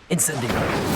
Incendio.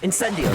Incendio.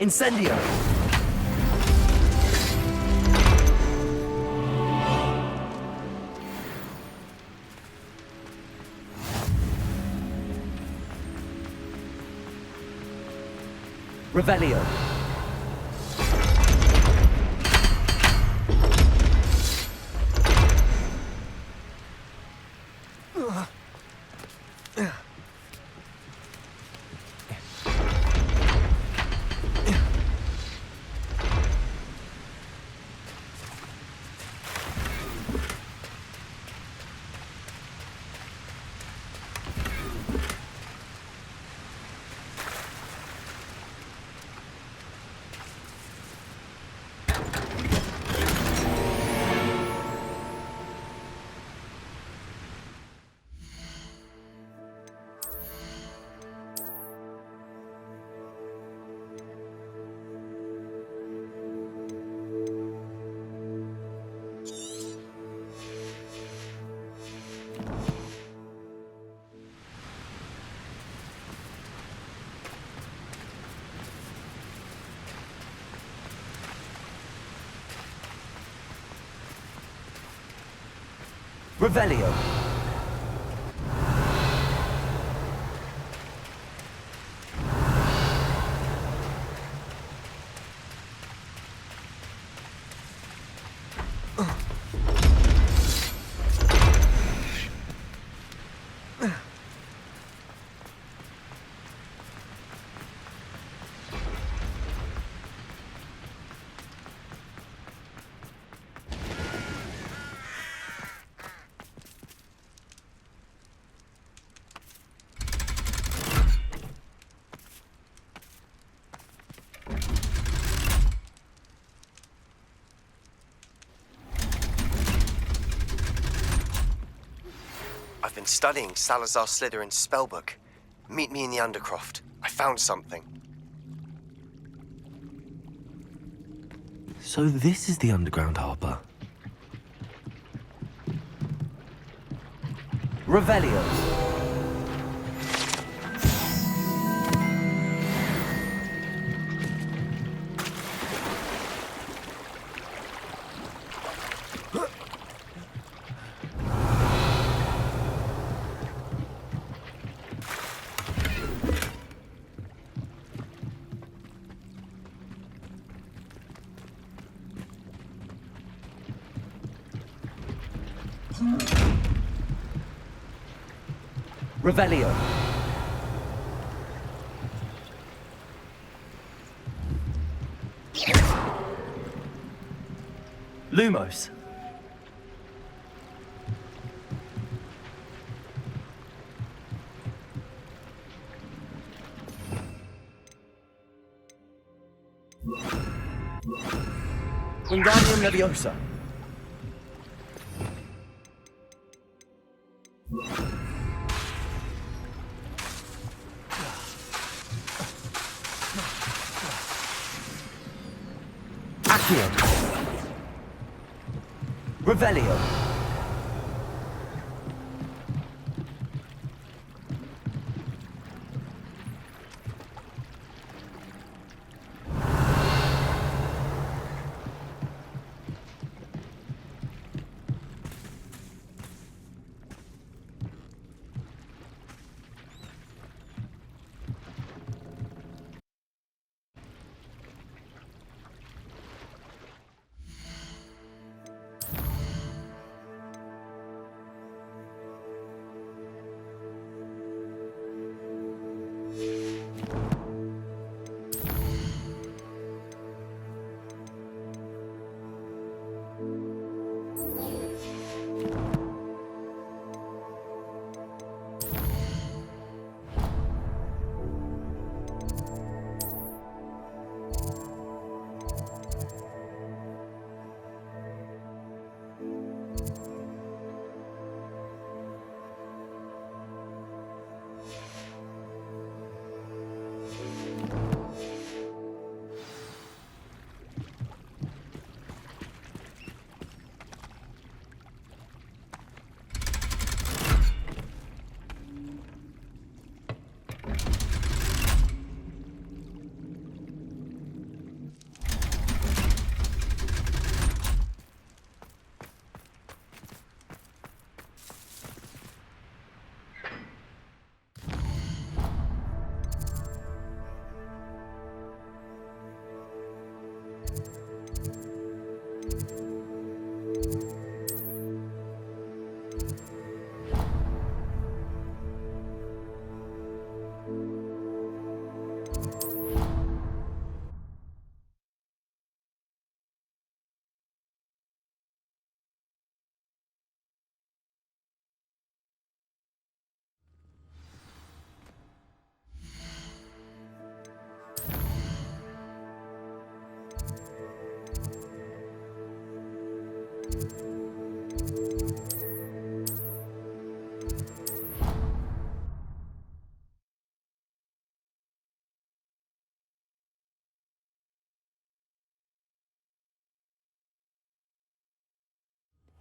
Incendio. Revelio. Revelio. I've been studying Salazar Slytherin's spellbook. Meet me in the Undercroft. I found something. So this is the underground harbor. Revelio. Revelio. Lumos. Wingardium Leviosa. Accio. Revelio.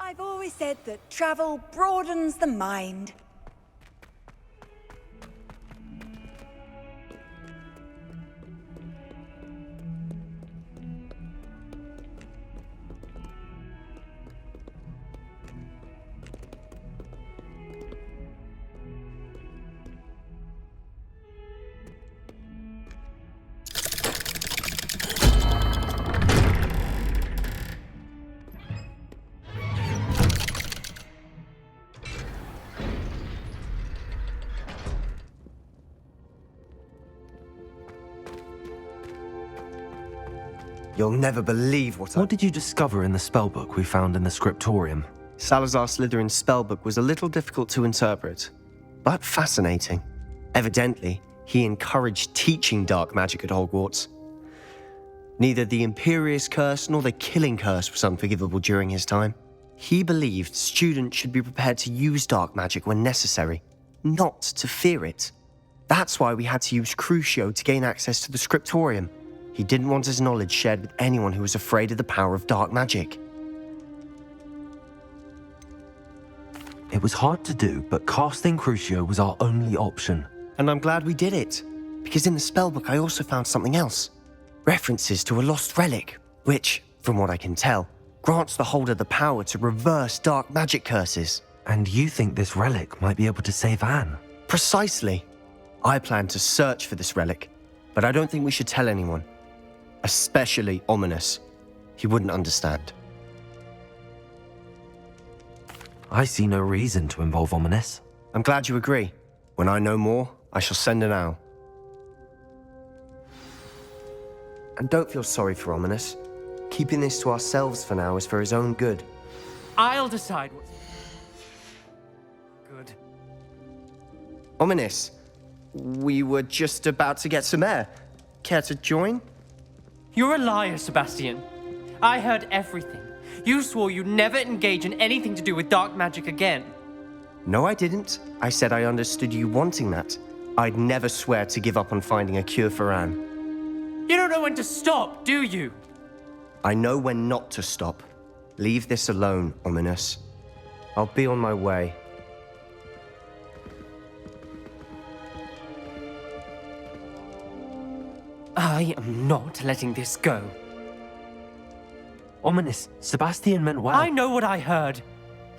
I've always said that travel broadens the mind. You'll never believe what What did you discover in the spellbook we found in the scriptorium? Salazar Slytherin's spellbook was a little difficult to interpret, but fascinating. Evidently, he encouraged teaching dark magic at Hogwarts. Neither the Imperious Curse nor the Killing Curse was unforgivable during his time. He believed students should be prepared to use dark magic when necessary, not to fear it. That's why we had to use Crucio to gain access to the scriptorium. He didn't want his knowledge shared with anyone who was afraid of the power of dark magic. It was hard to do, but casting Crucio was our only option. And I'm glad we did it, because in the spellbook I also found something else. References to a lost relic, which, from what I can tell, grants the holder the power to reverse dark magic curses. And you think this relic might be able to save Anne? Precisely. I plan to search for this relic, but I don't think we should tell anyone. Especially Ominous. He wouldn't understand. I see no reason to involve Ominous. I'm glad you agree. When I know more, I shall send an owl. And don't feel sorry for Ominous. Keeping this to ourselves for now is for his own good. I'll decide what's good. Ominous, we were just about to get some air. Care to join? You're a liar, Sebastian. I heard everything. You swore you'd never engage in anything to do with dark magic again. No, I didn't. I said I understood you wanting that. I'd never swear to give up on finding a cure for Anne. You don't know when to stop, do you? I know when not to stop. Leave this alone, Ominous. I'll be on my way. I am not letting this go. Ominous, Sebastian meant well. I know what I heard.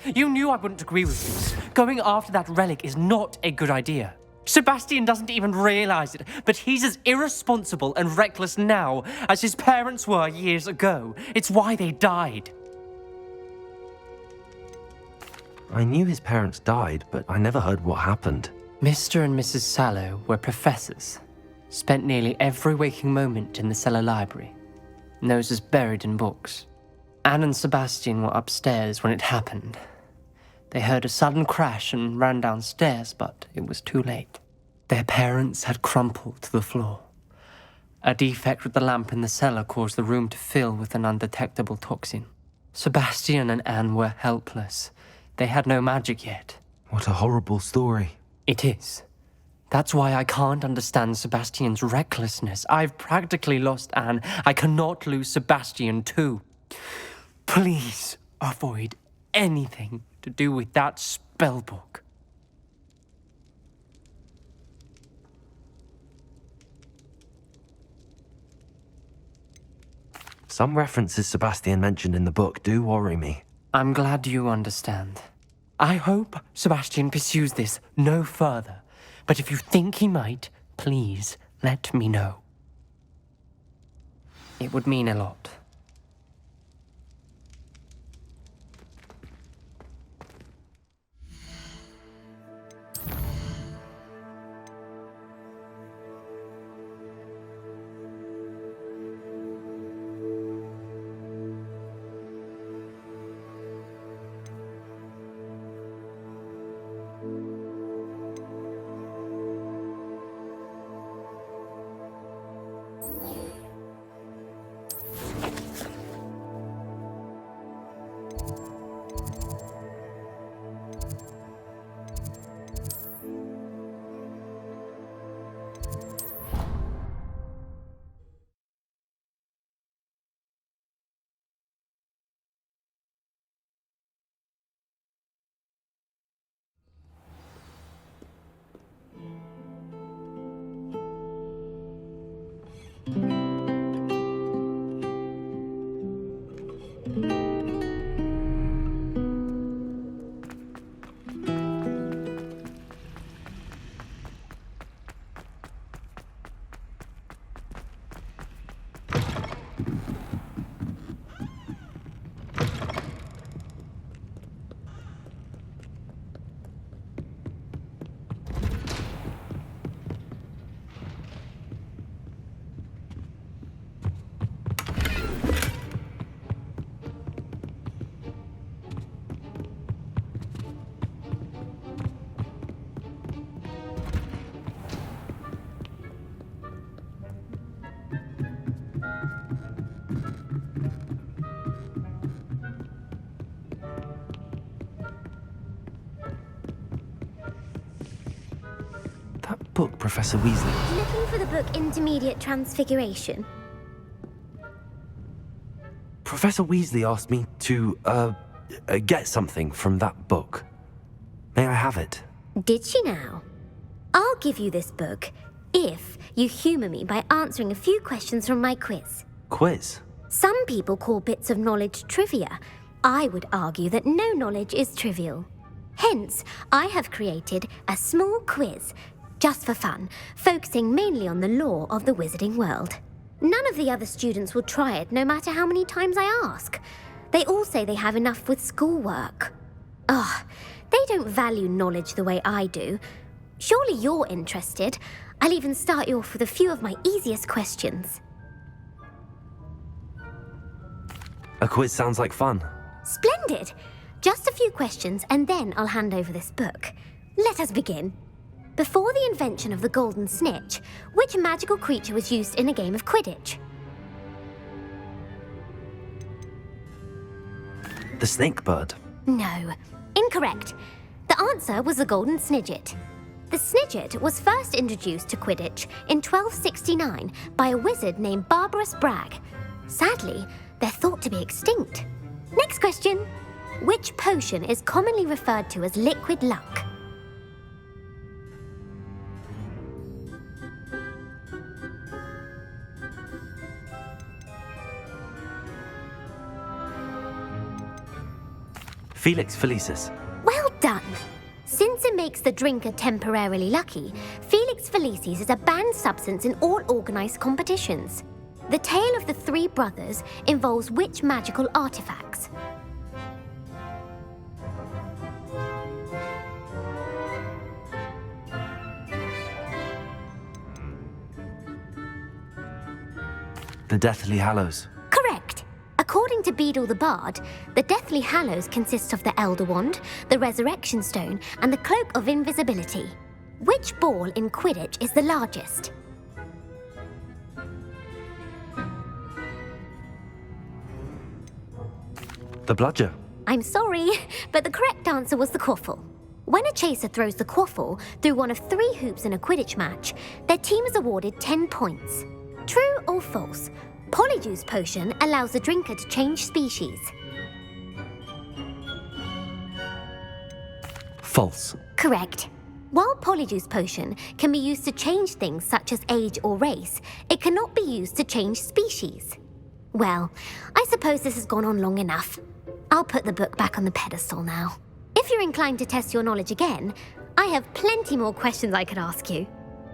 You knew I wouldn't agree with this. Going after that relic is not a good idea. Sebastian doesn't even realize it, but he's as irresponsible and reckless now as his parents were years ago. It's why they died. I knew his parents died, but I never heard what happened. Mr. and Mrs. Sallow were professors. Spent nearly every waking moment in the cellar library. Noses buried in books. Anne and Sebastian were upstairs when it happened. They heard a sudden crash and ran downstairs, but it was too late. Their parents had crumpled to the floor. A defect with the lamp in the cellar caused the room to fill with an undetectable toxin. Sebastian and Anne were helpless. They had no magic yet. What a horrible story. It is. That's why I can't understand Sebastian's recklessness. I've practically lost Anne. I cannot lose Sebastian too. Please avoid anything to do with that spellbook. Some references Sebastian mentioned in the book do worry me. I'm glad you understand. I hope Sebastian pursues this no further. But if you think he might, please let me know. It would mean a lot. That book, Professor Weasley. Looking for the book Intermediate Transfiguration? Professor Weasley asked me to, get something from that book. May I have it? Did she now? I'll give you this book if you humour me by answering a few questions from my quiz. Quiz? Some people call bits of knowledge trivia. I would argue that no knowledge is trivial. Hence, I have created a small quiz, just for fun, focusing mainly on the lore of the wizarding world. None of the other students will try it, no matter how many times I ask. They all say they have enough with schoolwork. Ugh, they don't value knowledge the way I do. Surely you're interested. I'll even start you off with a few of my easiest questions. A quiz sounds like fun. Splendid! Just a few questions, and then I'll hand over this book. Let us begin. Before the invention of the golden snitch, which magical creature was used in a game of Quidditch? The snake bird. No. Incorrect. The answer was the golden snidget. The snidget was first introduced to Quidditch in 1269 by a wizard named Barbarous Bragg. Sadly, They're thought to be extinct. Next question. Which potion is commonly referred to as liquid luck? Felix Felicis. Well done! Since it makes the drinker temporarily lucky, Felix Felicis is a banned substance in all organised competitions. The tale of the three brothers involves which magical artifacts? The Deathly Hallows. Correct. According to Beadle the Bard, the Deathly Hallows consists of the Elder Wand, the Resurrection Stone, and the Cloak of Invisibility. Which ball in Quidditch is the largest? The Bludger. I'm sorry, but the correct answer was the quaffle. When a chaser throws the quaffle through one of 3 hoops in a Quidditch match, their team is awarded 10 points. True or false? Polyjuice Potion allows the drinker to change species. False. Correct. While Polyjuice Potion can be used to change things such as age or race, it cannot be used to change species. Well, I suppose this has gone on long enough. I'll put the book back on the pedestal now. If you're inclined to test your knowledge again, I have plenty more questions I could ask you.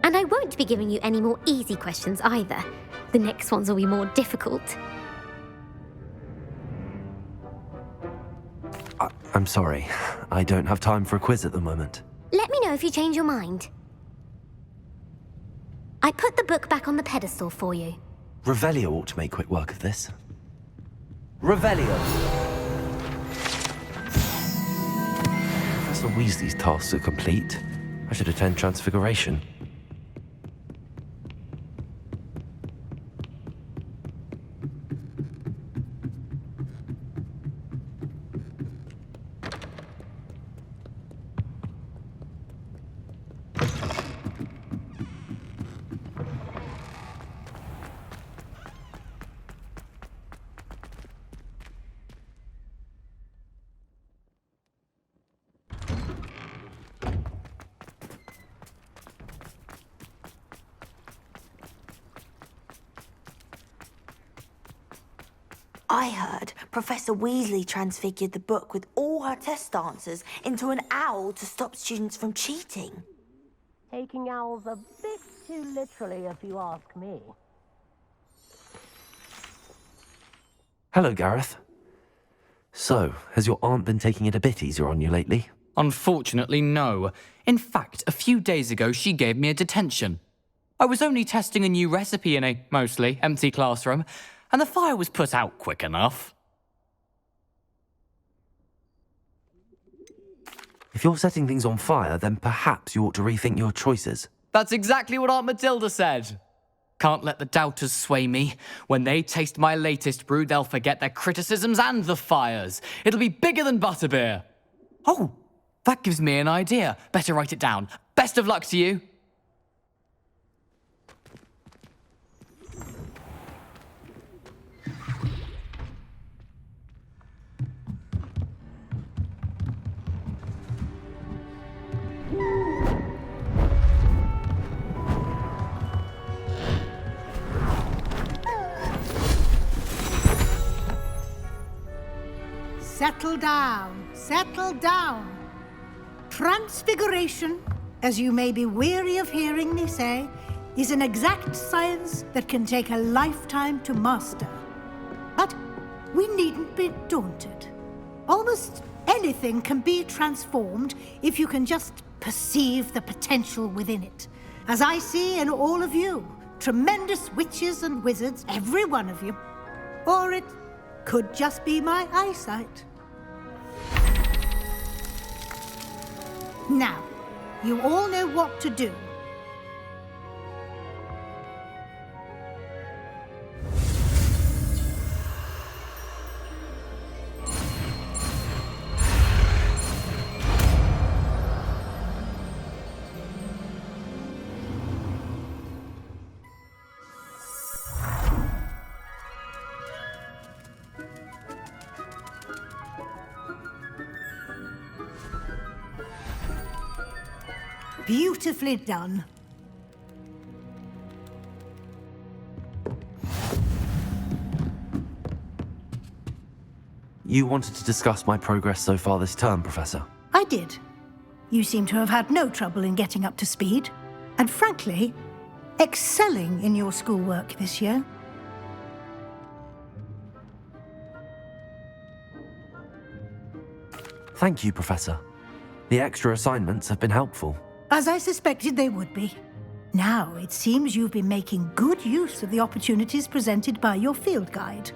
And I won't be giving you any more easy questions either. The next ones will be more difficult. I'm sorry. I don't have time for a quiz at the moment. Let me know if you change your mind. I put the book back on the pedestal for you. Revelio ought to make quick work of this. Revelio! Professor Weasley's tasks are complete. I should attend Transfiguration. I heard Professor Weasley transfigured the book with all her test answers into an owl to stop students from cheating. Taking owls a bit too literally, if you ask me. Hello, Gareth. So, has your aunt been taking it a bit easier on you lately? Unfortunately, no. In fact, a few days ago, she gave me a detention. I was only testing a new recipe in a mostly empty classroom, and the fire was put out quick enough. If you're setting things on fire, then perhaps you ought to rethink your choices. That's exactly what Aunt Matilda said. Can't let the doubters sway me. When they taste my latest brew, they'll forget their criticisms and the fires. It'll be bigger than butterbeer. Oh, that gives me an idea. Better write it down. Best of luck to you. Settle down, settle down. Transfiguration, as you may be weary of hearing me say, is an exact science that can take a lifetime to master. But we needn't be daunted. Almost anything can be transformed if you can just perceive the potential within it. As I see in all of you, tremendous witches and wizards, every one of you. Or it could just be my eyesight. Now, you all know what to do. Beautifully done. You wanted to discuss my progress so far this term, Professor? I did. You seem to have had no trouble in getting up to speed, and frankly, excelling in your schoolwork this year. Thank you, Professor. The extra assignments have been helpful. As I suspected they would be. Now, it seems you've been making good use of the opportunities presented by your field guide.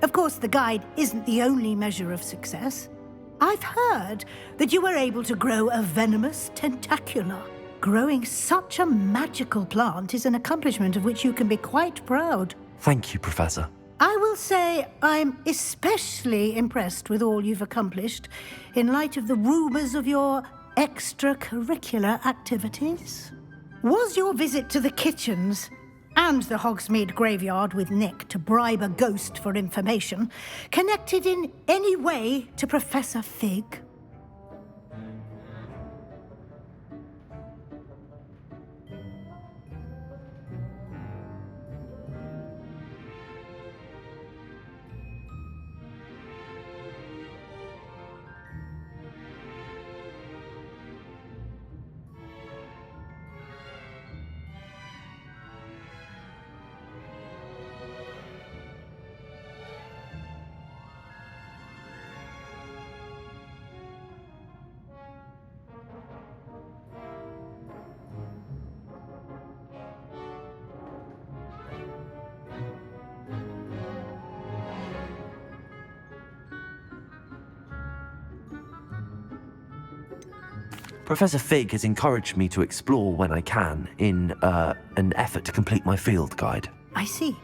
Of course, the guide isn't the only measure of success. I've heard that you were able to grow a venomous tentacula. Growing such a magical plant is an accomplishment of which you can be quite proud. Thank you, Professor. I will say I'm especially impressed with all you've accomplished in light of the rumours of your extracurricular activities. Was your visit to the kitchens and the Hogsmeade graveyard with Nick to bribe a ghost for information connected in any way to Professor Fig? Professor Fig has encouraged me to explore when I can in an effort to complete my field guide. I see.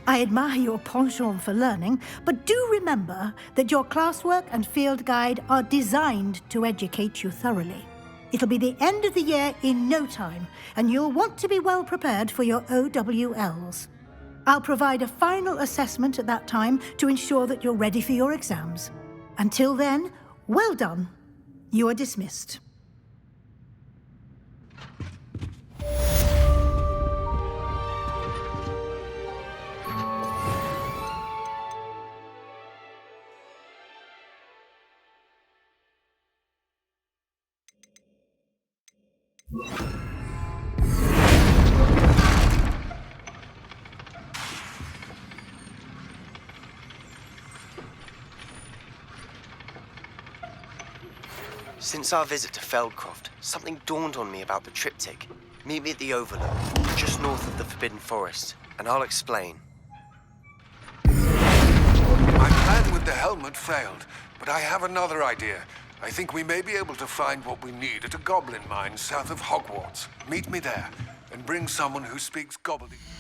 I admire your penchant for learning, but do remember that your classwork and field guide are designed to educate you thoroughly. It'll be the end of the year in no time, and you'll want to be well prepared for your OWLs. I'll provide a final assessment at that time to ensure that you're ready for your exams. Until then, well done. You are dismissed. Since our visit to Feldcroft, something dawned on me about the triptych. Meet me at the Overlook, just north of the Forbidden Forest, and I'll explain. My plan with the helmet failed, but I have another idea. I think we may be able to find what we need at a goblin mine south of Hogwarts. Meet me there, and bring someone who speaks gobbledygook.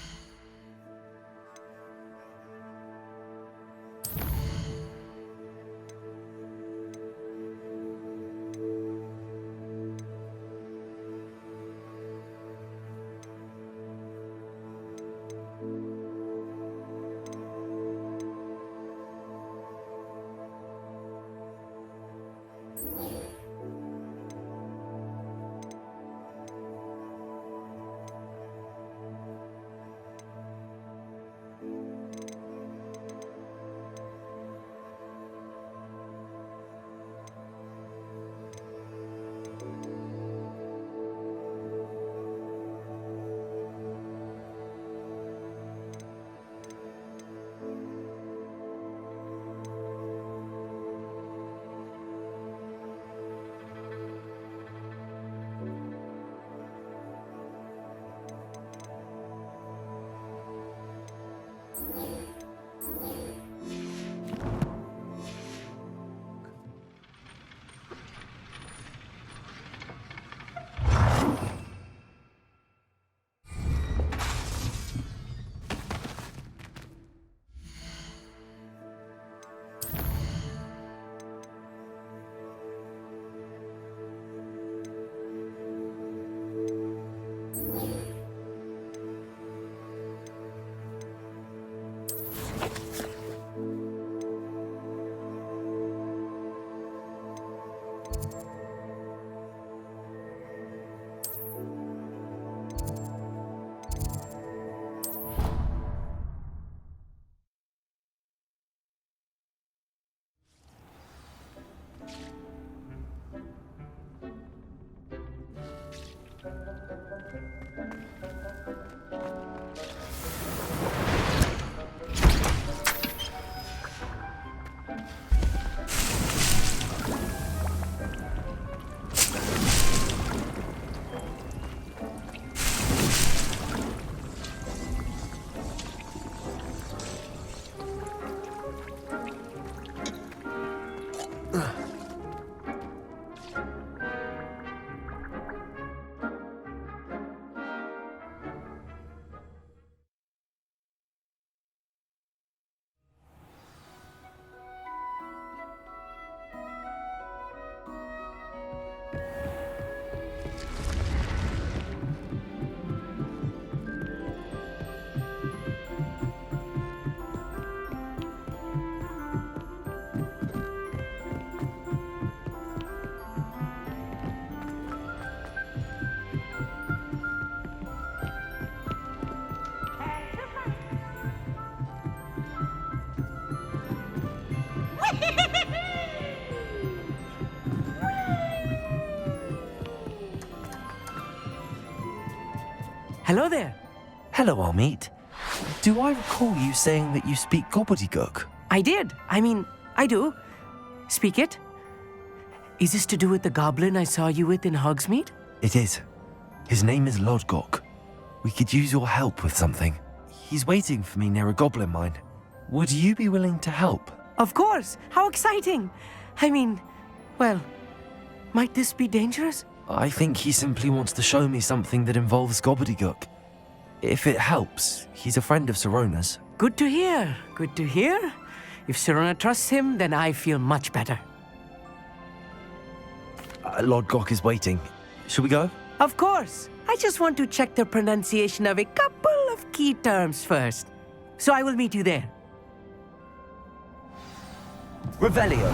Hello there. Hello, Armit. Do I recall you saying that you speak gobbledygook? I did. I do. Speak it. Is this to do with the goblin I saw you with in Hogsmeade? It is. His name is Lodgok. We could use your help with something. He's waiting for me near a goblin mine. Would you be willing to help? Of course. How exciting. Well, might this be dangerous? I think he simply wants to show me something that involves gobbledygook. If it helps, he's a friend of Sirona's. Good to hear. Good to hear. If Sirona trusts him, then I feel much better. Lodgok is waiting. Shall we go? Of course. I just want to check the pronunciation of a couple of key terms first. So I will meet you there. Revelio.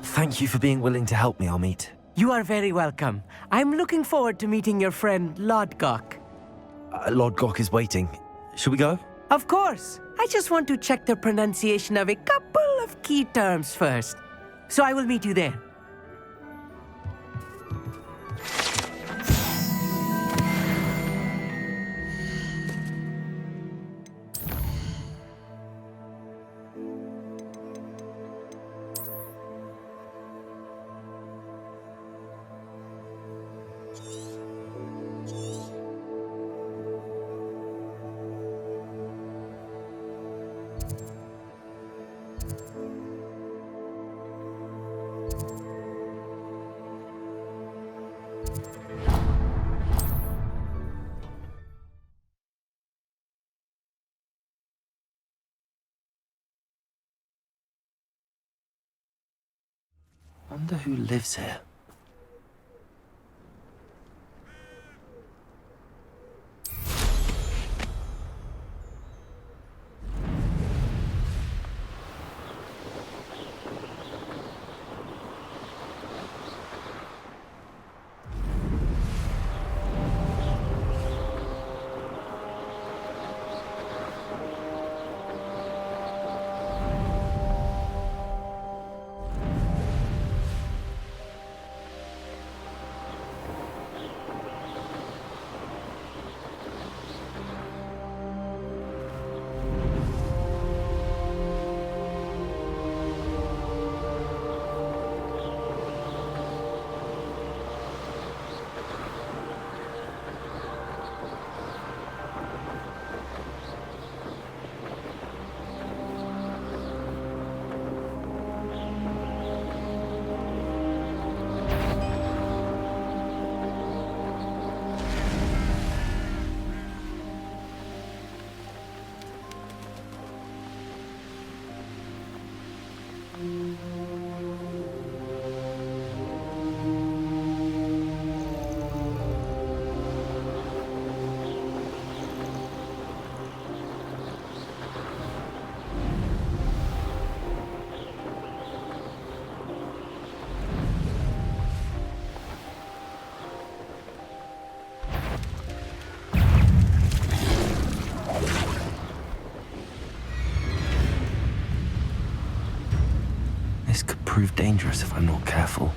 Thank you for being willing to help me, Armit. You are very welcome. I'm looking forward to meeting your friend Lodgok. Lodgok is waiting. Shall we go? Of course. I just want to check the pronunciation of a couple of key terms first. So I will meet you there. Wonder who lives here. This could prove dangerous if I'm not careful.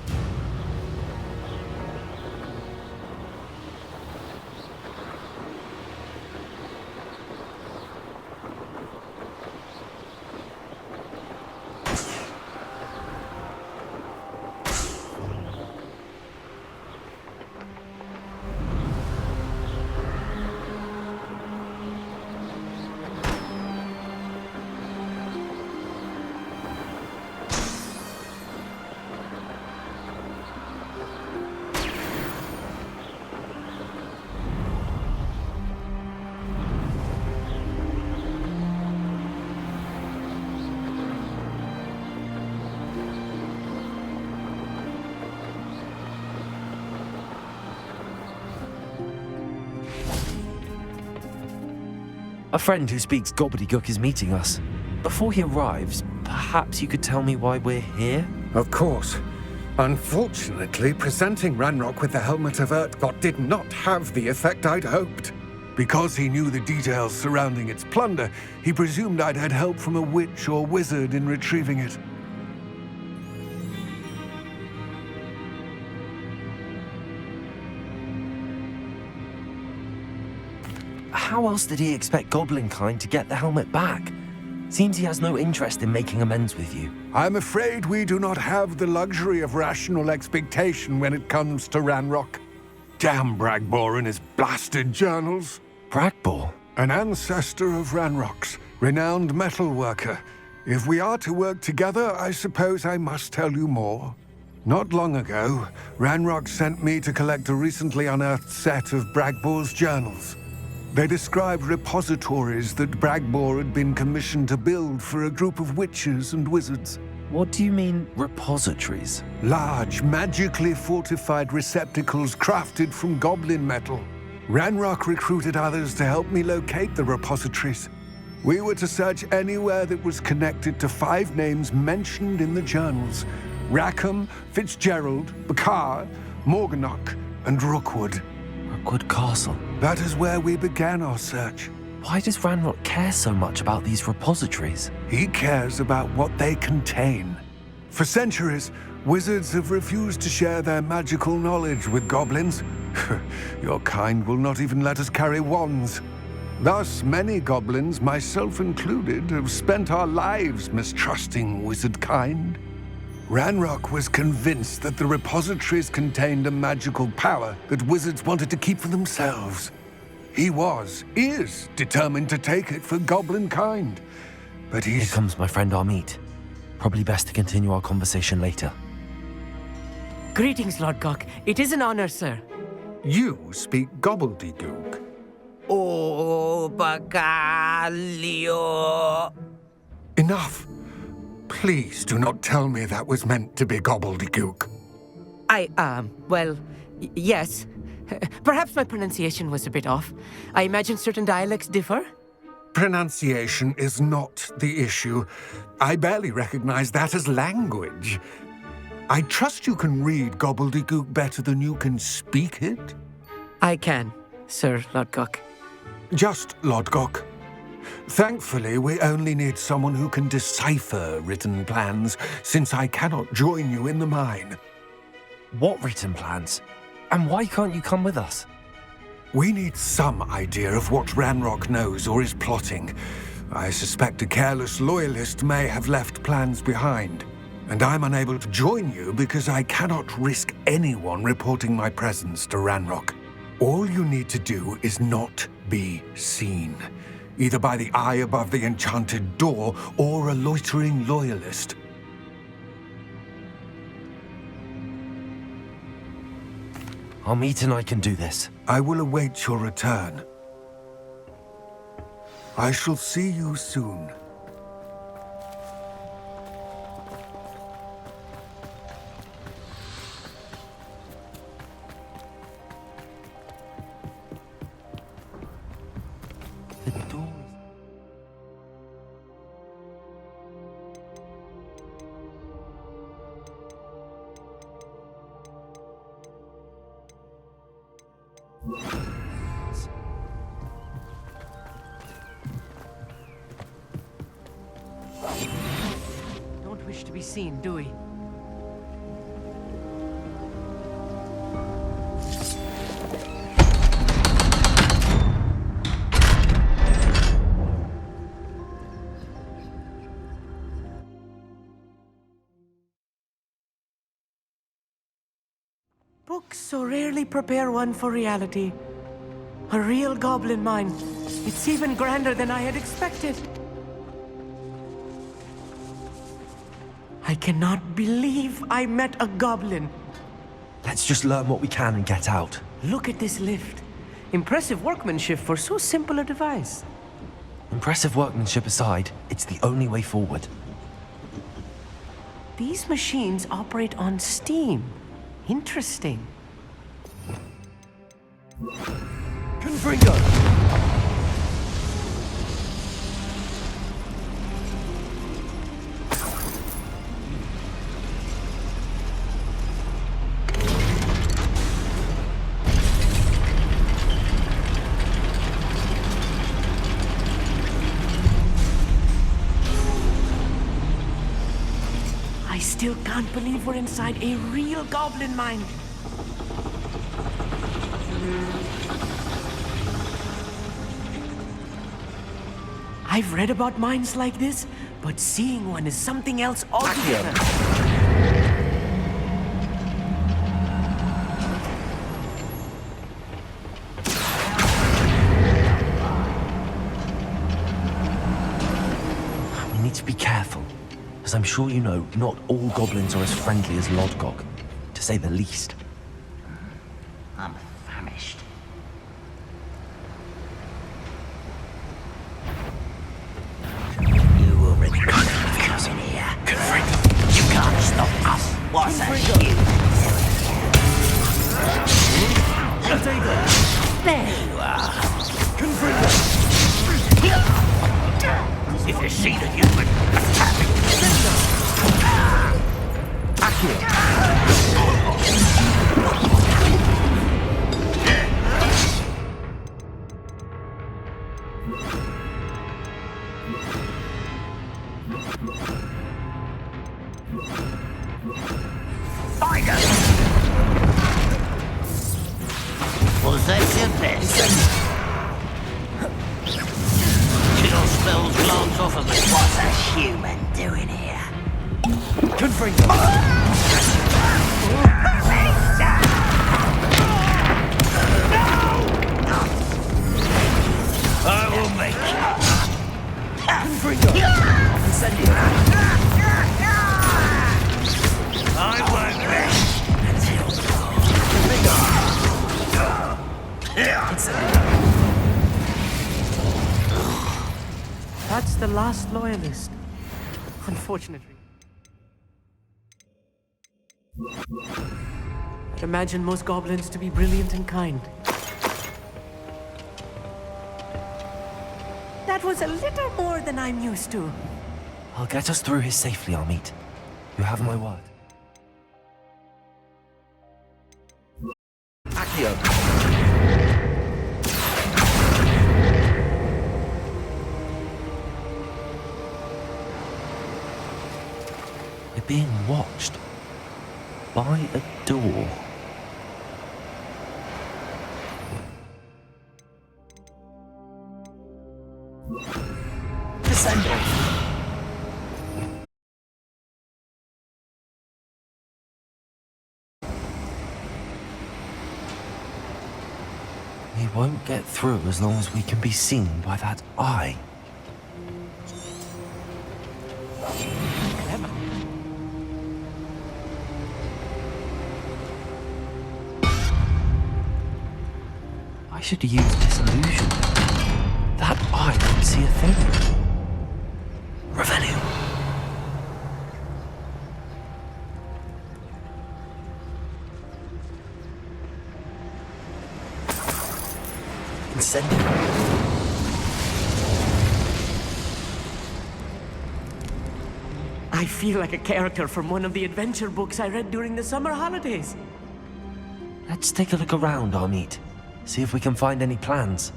A friend who speaks gobbledygook is meeting us. Before he arrives, perhaps you could tell me why we're here? Of course. Unfortunately, presenting Ranrock with the Helmet of Urtkot did not have the effect I'd hoped. Because he knew the details surrounding its plunder, he presumed I'd had help from a witch or wizard in retrieving it. How else did he expect Goblinkind to get the helmet back? Seems he has no interest in making amends with you. I'm afraid we do not have the luxury of rational expectation when it comes to Ranrock. Damn Bragbor and his blasted journals. Bragbor? An ancestor of Ranrock's, renowned metalworker. If we are to work together, I suppose I must tell you more. Not long ago, Ranrock sent me to collect a recently unearthed set of Bragbor's journals. They described repositories that Bragbor had been commissioned to build for a group of witches and wizards. What do you mean, repositories? Large, magically fortified receptacles crafted from goblin metal. Ranrock recruited others to help me locate the repositories. We were to search anywhere that was connected to 5 names mentioned in the journals: Rackham, Fitzgerald, Bakar, Morganach, and Rookwood. Rookwood Castle? That is where we began our search. Why does Ranrock care so much about these repositories? He cares about what they contain. For centuries, wizards have refused to share their magical knowledge with goblins. Your kind will not even let us carry wands. Thus, many goblins, myself included, have spent our lives mistrusting wizard kind. Ranrock was convinced that the repositories contained a magical power that wizards wanted to keep for themselves. He is determined to take it for goblin kind. But Here comes my friend Amit. Probably best to continue our conversation later. Greetings, Lord Gok. It is an honor, sir. You speak gobbledygook. Oh, Bagalio. Enough. Please do not tell me that was meant to be gobbledygook. Yes. Perhaps my pronunciation was a bit off. I imagine certain dialects differ. Pronunciation is not the issue. I barely recognize that as language. I trust you can read gobbledygook better than you can speak it? I can, Sir Lodgok. Just Lodgok. Thankfully, we only need someone who can decipher written plans, since I cannot join you in the mine. What written plans? And why can't you come with us? We need some idea of what Ranrock knows or is plotting. I suspect a careless loyalist may have left plans behind. And I'm unable to join you because I cannot risk anyone reporting my presence to Ranrock. All you need to do is not be seen, either by the eye above the enchanted door or a loitering loyalist. Amit and I can do this. I will await your return. I shall see you soon. The door. Don't wish to be seen, do we? Books so rarely prepare one for reality. A real goblin mine. It's even grander than I had expected. I cannot believe I met a goblin. Let's just learn what we can and get out. Look at this lift. Impressive workmanship for so simple a device. Impressive workmanship aside, it's the only way forward. These machines operate on steam. Interesting. Confringo! can't believe we're inside a real goblin mine. I've read about mines like this, but seeing one is something else altogether. We need to be careful, as I'm sure you know, not all goblins are as friendly as Lodgok, to say the least. I'm famished. You already got us in here. You can't stop us. What's that you? There you are. If you see the human, attack it. Was that your best? Chill spells glance off of the... What's a human doing here? Confront I will make you. I won't rest That's the last loyalist. Unfortunately. I'd imagine most goblins to be brilliant and kind. That was a little more than I'm used to. I'll get us through here safely, Amit. You have my word. Accio! We're being watched by a door. Descending. We won't get through as long as we can be seen by that eye. Clever. I should use this illusion. That eye won't see a thing. Revelio. Incendio. I feel like a character from one of the adventure books I read during the summer holidays. Let's take a look around, Amit. See if we can find any plans.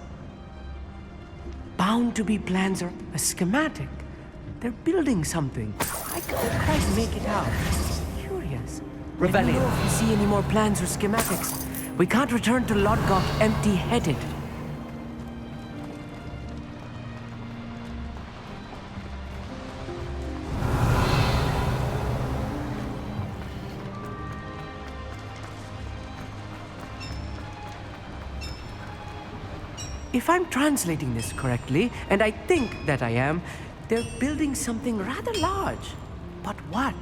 Bound to be plans or a schematic. They're building something. I couldn't quite make it out. Curious. Revelio. If we see any more plans or schematics, we can't return to Lodgok empty-headed. If I'm translating this correctly, and I think that I am, they're building something rather large. But what?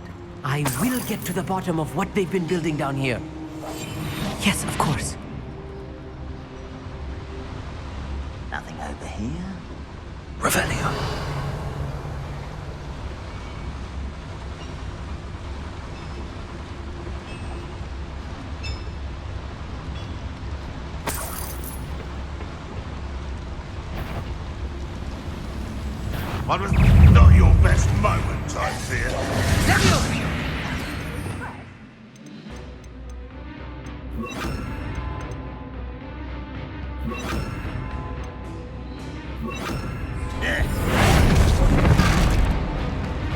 I will get to the bottom of what they've been building down here. Yes, of course. Nothing over here. Revelio. One was not your best moment, I fear.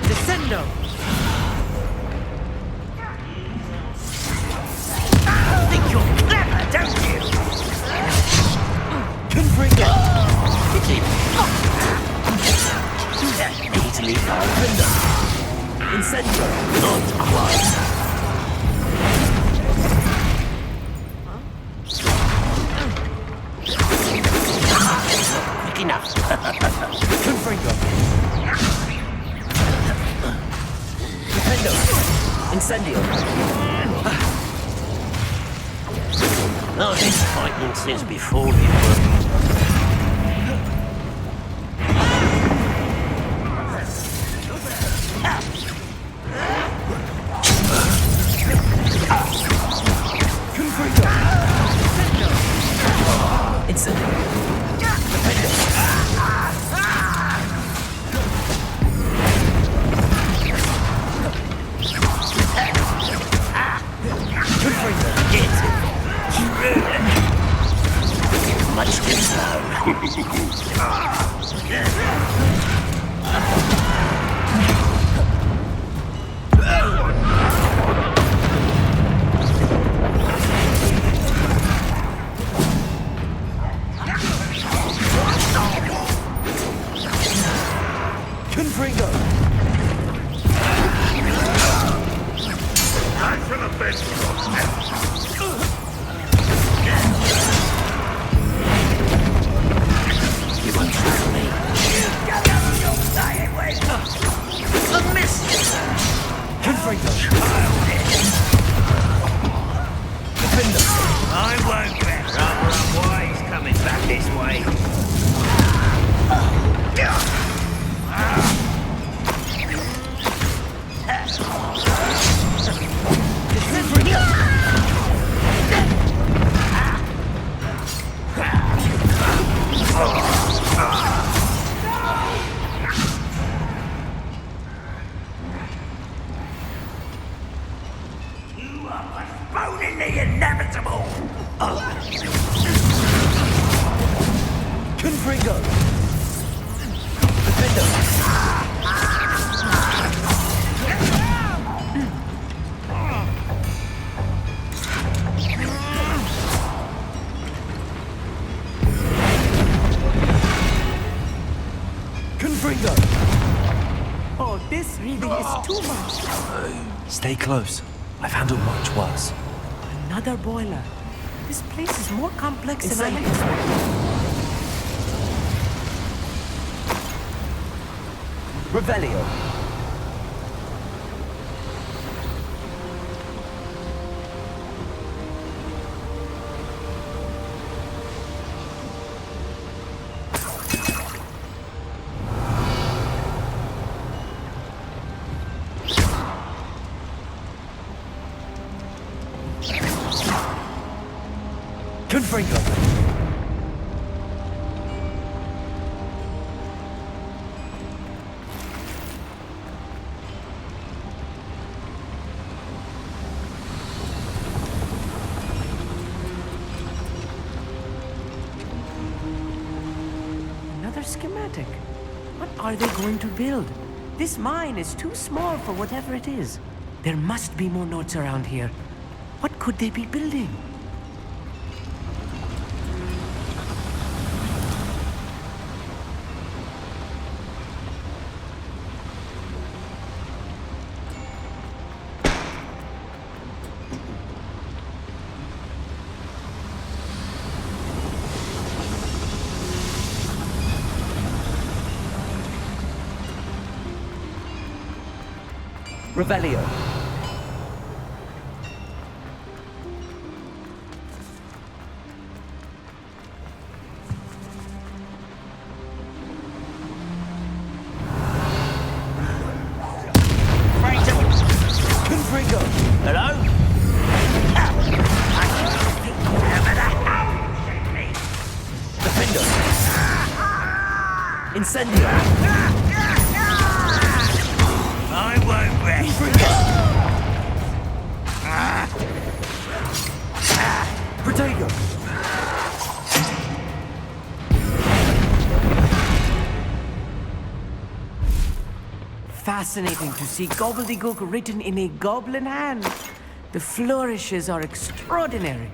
Descendo! easily found. Incendio! Not quite. Not quick enough. Confringo! Defendo! Incendio! No disappointment since before you. Much too slow. Confringo! Time for the best You won't fool me. A miss! Confringo! I won't bet. Rather unwise coming back this way. You are postponing the inevitable. Confringo! Defendo! Confringo! Oh, this really is too much. Stay close. I've handled much worse. Another boiler. This place is more complex than I Insane. expected. Revelio! Confringo! Another schematic. What are they going to build? This mine is too small for whatever it is. There must be more notes around here. What could they be building? Revelio! Confringo! Hello? Defendo! Incendio! I won't rest. Protego! Fascinating to see gobbledygook written in a goblin hand. The flourishes are extraordinary.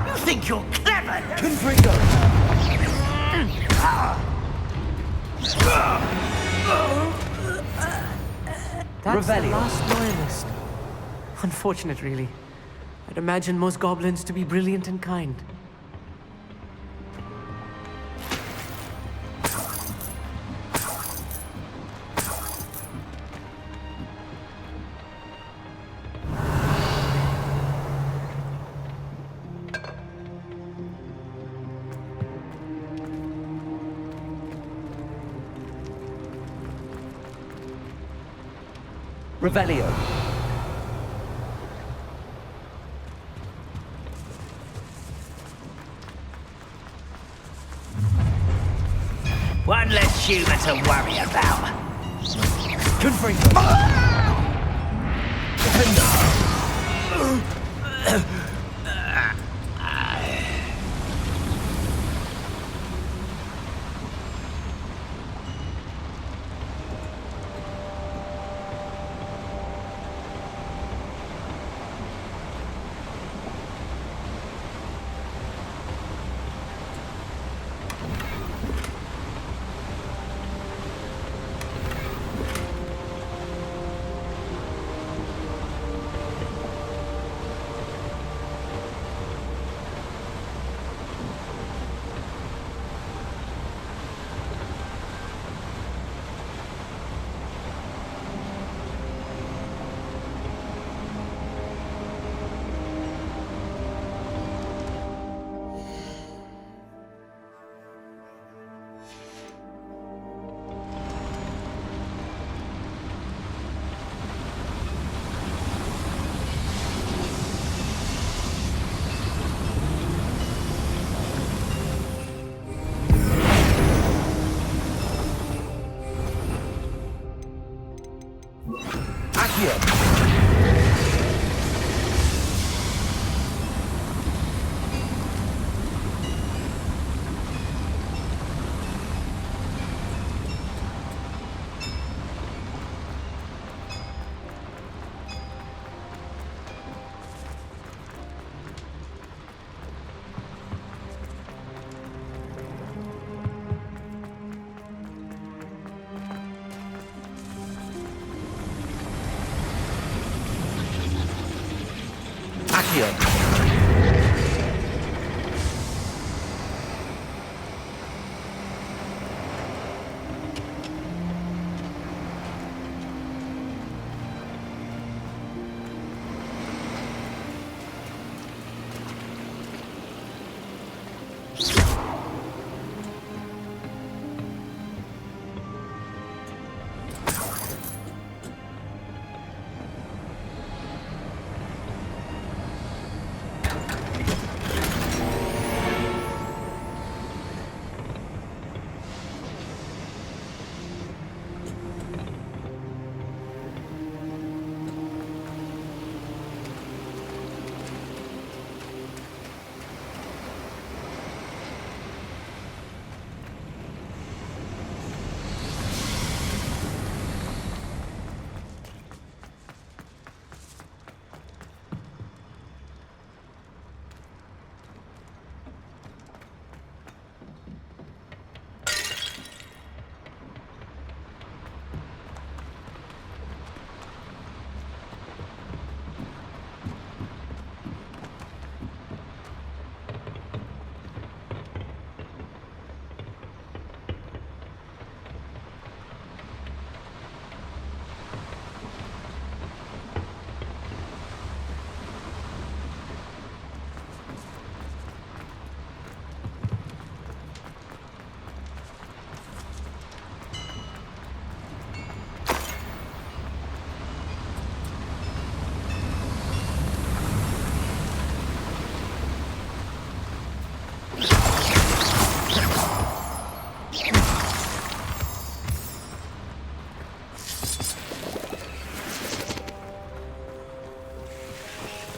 You think you're clever? Confringo! That's the last loyalist. Unfortunate, really. I'd imagine most goblins to be brilliant and kind. Revelio. One less humour to worry about.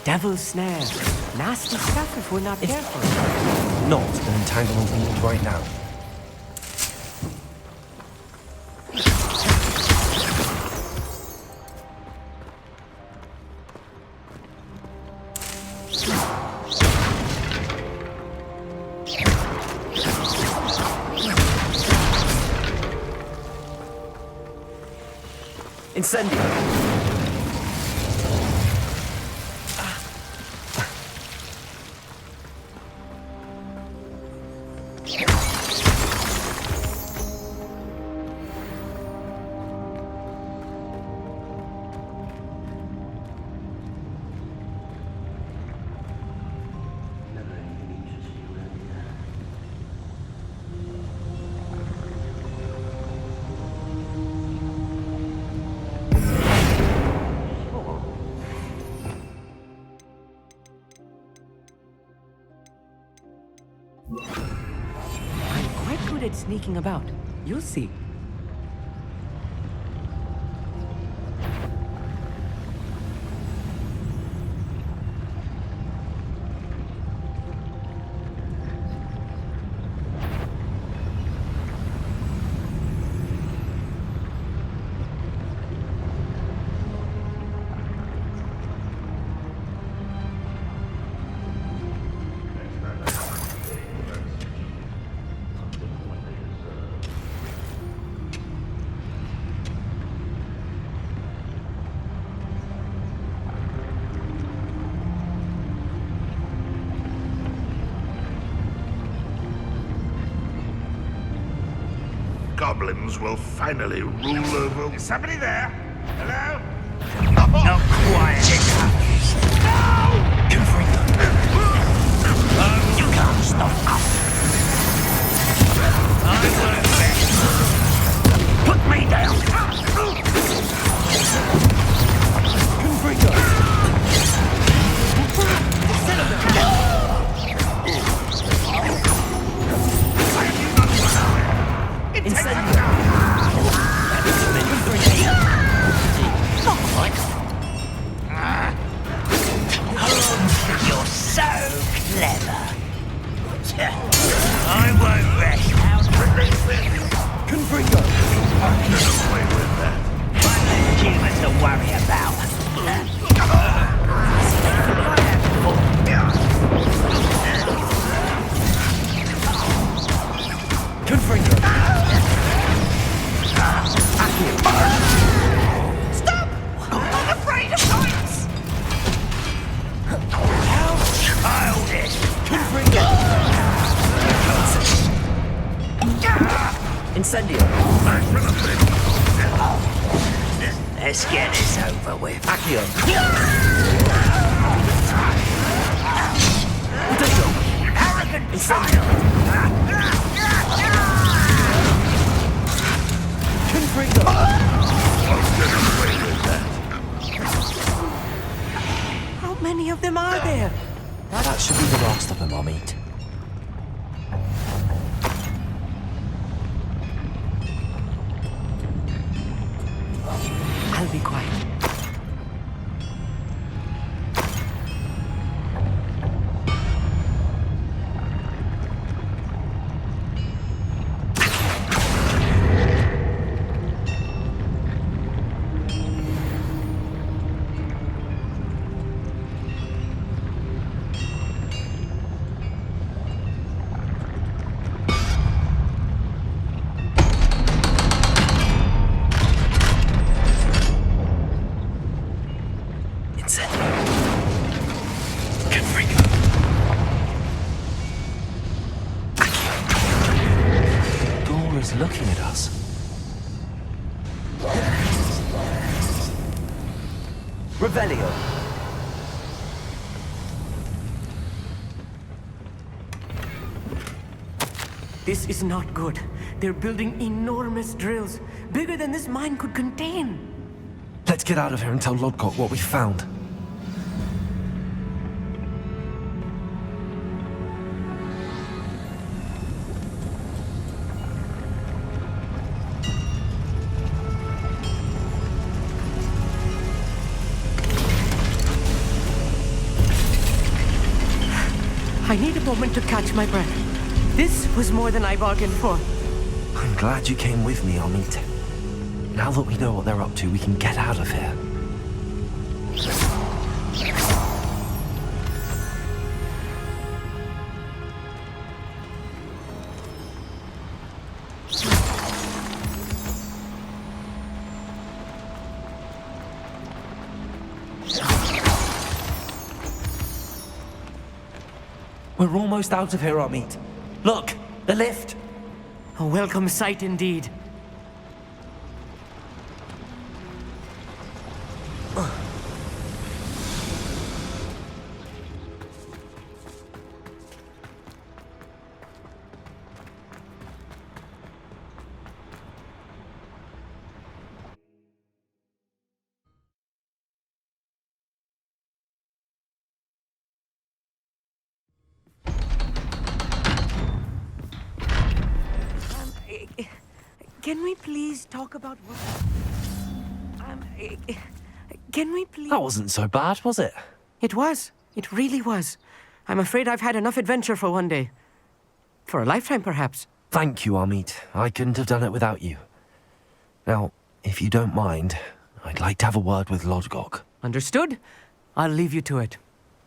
Devil's snare. Nasty stuff if we're not careful. Not an entanglement field right now. Incendio! I'm quite good at sneaking about. You'll see. Goblins will finally rule over... Is somebody there? Hello? Not quiet enough. You can't stop us. I won't let. Put me down. You're so clever. I won't rest. Confringo! I get away with that. One less human to worry about. Confringo! Stop! I'm afraid of heights! How childish! Incendio! Let's get this over with. Accio! Arrogant Incendio! Confringo! How many of them are there? That should be the last of them I'll meet. I'll be quiet. Looking at us. Revelio. This is not good. They're building enormous drills, bigger than this mine could contain. Let's get out of here and tell Lodgok what we found. I need a moment to catch my breath. This was more than I bargained for. I'm glad you came with me, Amit. Now that we know what they're up to, we can get out of here. We're almost out of here, Amit. Look, the lift. A welcome sight indeed. Can we please talk about what... Can we please... That wasn't so bad, was it? It was. It really was. I'm afraid I've had enough adventure for one day. For a lifetime, perhaps. Thank you, Amit. I couldn't have done it without you. Now, if you don't mind, I'd like to have a word with Lodgok. Understood? I'll leave you to it.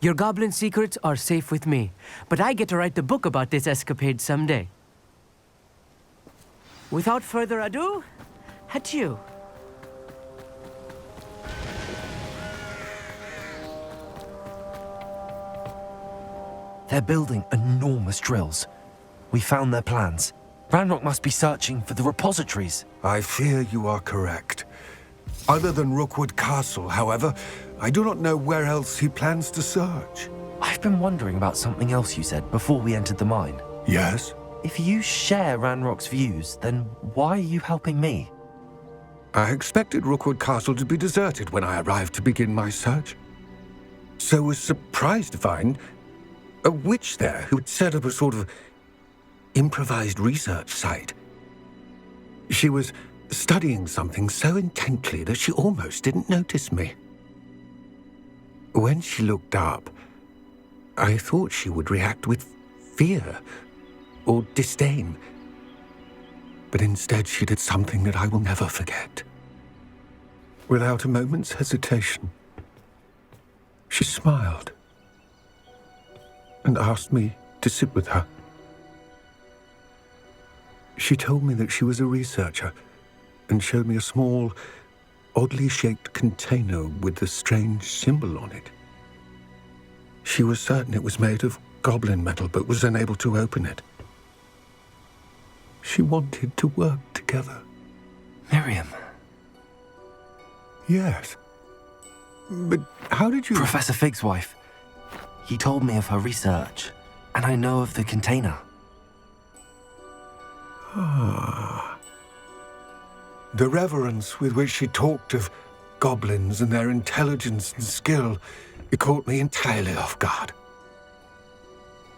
Your goblin secrets are safe with me, but I get to write the book about this escapade someday. Without further ado, adieu. They're building enormous drills. We found their plans. Ranrock must be searching for the repositories. I fear you are correct. Other than Rookwood Castle, however, I do not know where else he plans to search. I've been wondering about something else you said before we entered the mine. Yes? If you share Ranrock's views, then why are you helping me? I expected Rookwood Castle to be deserted when I arrived to begin my search. So was surprised to find a witch there who had set up a sort of improvised research site. She was studying something so intently that she almost didn't notice me. When she looked up, I thought she would react with fear or disdain. But instead she did something that I will never forget. Without a moment's hesitation, she smiled and asked me to sit with her. She told me that she was a researcher and showed me a small, oddly shaped container with a strange symbol on it. She was certain it was made of goblin metal, but was unable to open it. She wanted to work together. Miriam. Yes. But how did you... Professor Fig's wife. He told me of her research, and I know of the container. Ah. The reverence with which she talked of goblins and their intelligence and skill, it caught me entirely off guard.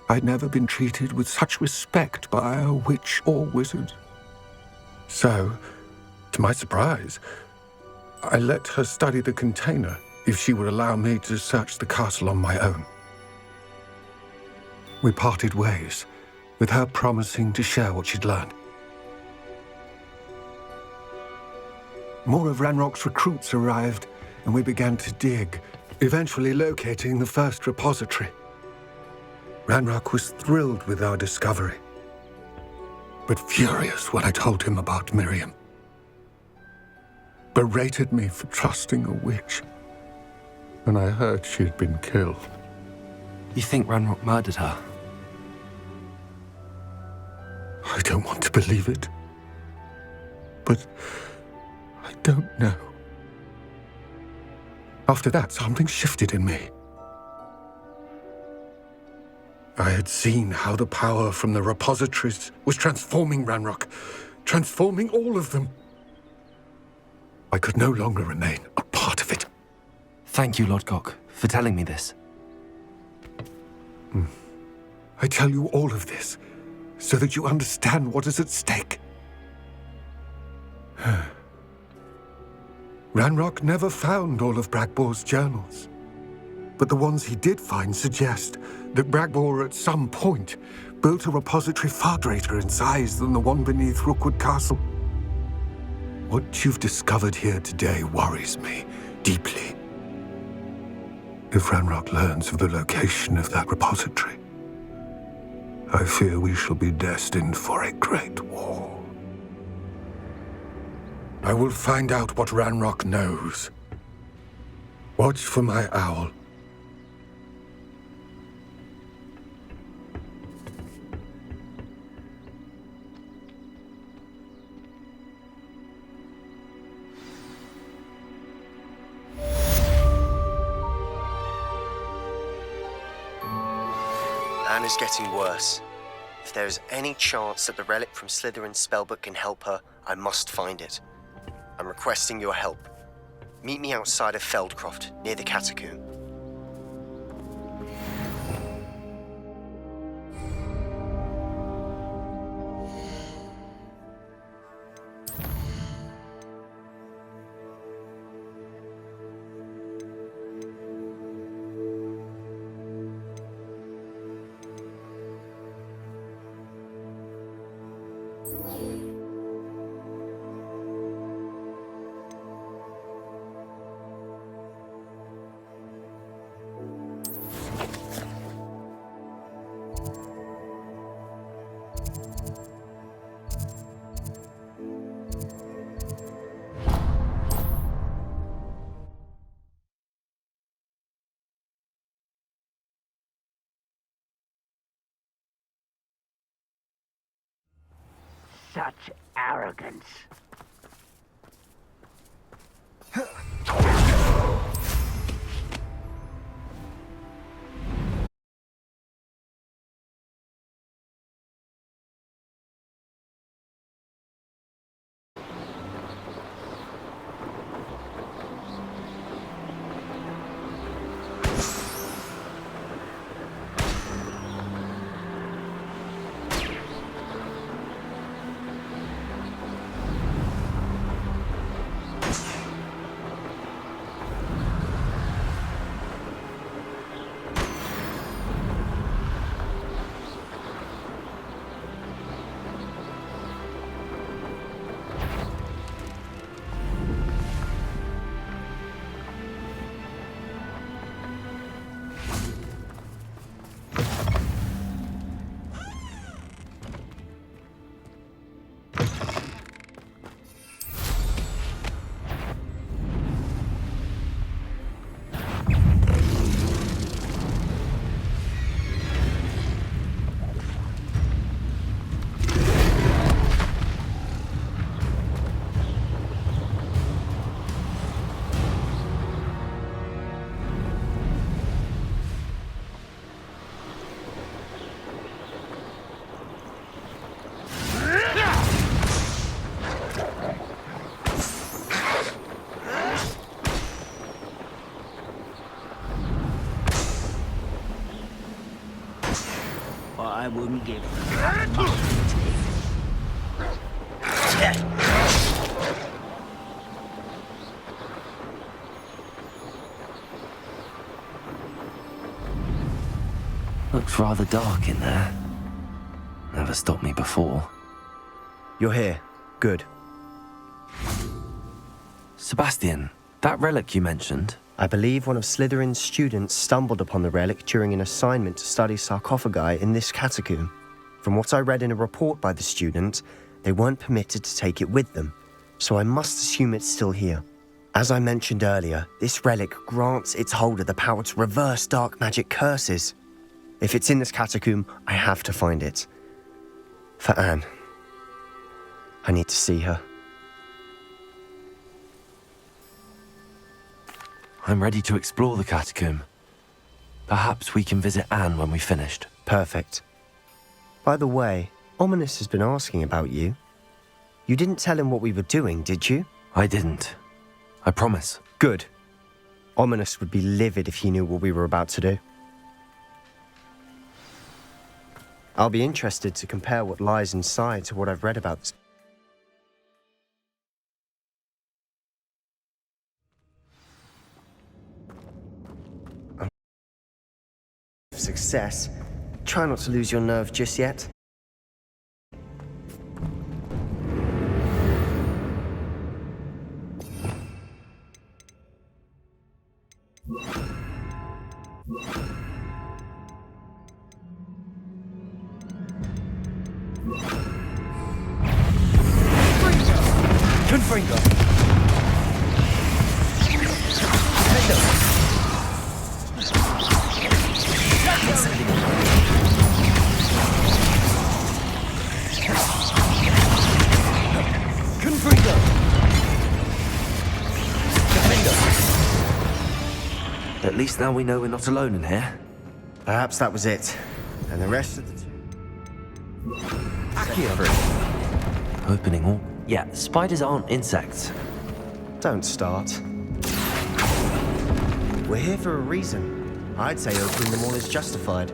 I'd never been treated with such respect by a witch or wizard. So, to my surprise, I let her study the container if she would allow me to search the castle on my own. We parted ways, with her promising to share what she'd learned. More of Ranrock's recruits arrived, and we began to dig, eventually locating the first repository. Ranrock was thrilled with our discovery, but furious when I told him about Miriam. Berated me for trusting a witch, and I heard she had been killed. You think Ranrock murdered her? I don't want to believe it, but I don't know. After that, something shifted in me. I had seen how the power from the repositories was transforming Ranrock, transforming all of them. I could no longer remain a part of it. Thank you, Lodgok, for telling me this. I tell you all of this so that you understand what is at stake. Ranrock never found all of Bragbor's journals, but the ones he did find suggest that Bragbor at some point built a repository far greater in size than the one beneath Rookwood Castle. What you've discovered here today worries me deeply. If Ranrock learns of the location of that repository, I fear we shall be destined for a great war. I will find out what Ranrock knows. Watch for my owl. Anne is getting worse. If there is any chance that the relic from Slytherin's spellbook can help her, I must find it. I'm requesting your help. Meet me outside of Feldcroft, near the catacomb. Such arrogance. I wouldn't give Looks rather dark in there. Never stopped me before. You're here. Good. Sebastian, that relic you mentioned. I believe one of Slytherin's students stumbled upon the relic during an assignment to study sarcophagi in this catacomb. From what I read in a report by the student, they weren't permitted to take it with them, so I must assume it's still here. As I mentioned earlier, this relic grants its holder the power to reverse dark magic curses. If it's in this catacomb, I have to find it. For Anne. I need to see her. I'm ready to explore the catacomb. Perhaps we can visit Anne when we've finished. Perfect. By the way, Ominous has been asking about you. You didn't tell him what we were doing, did you? I didn't. I promise. Good. Ominous would be livid if he knew what we were about to do. I'll be interested to compare what lies inside to what I've read about this. Success. Try not to lose your nerve just yet. Confringo! At least now we know we're not alone in here. Perhaps that was it. And the rest of the Accio. Opening all. Yeah, spiders aren't insects. Don't start. We're here for a reason. I'd say opening them all is justified.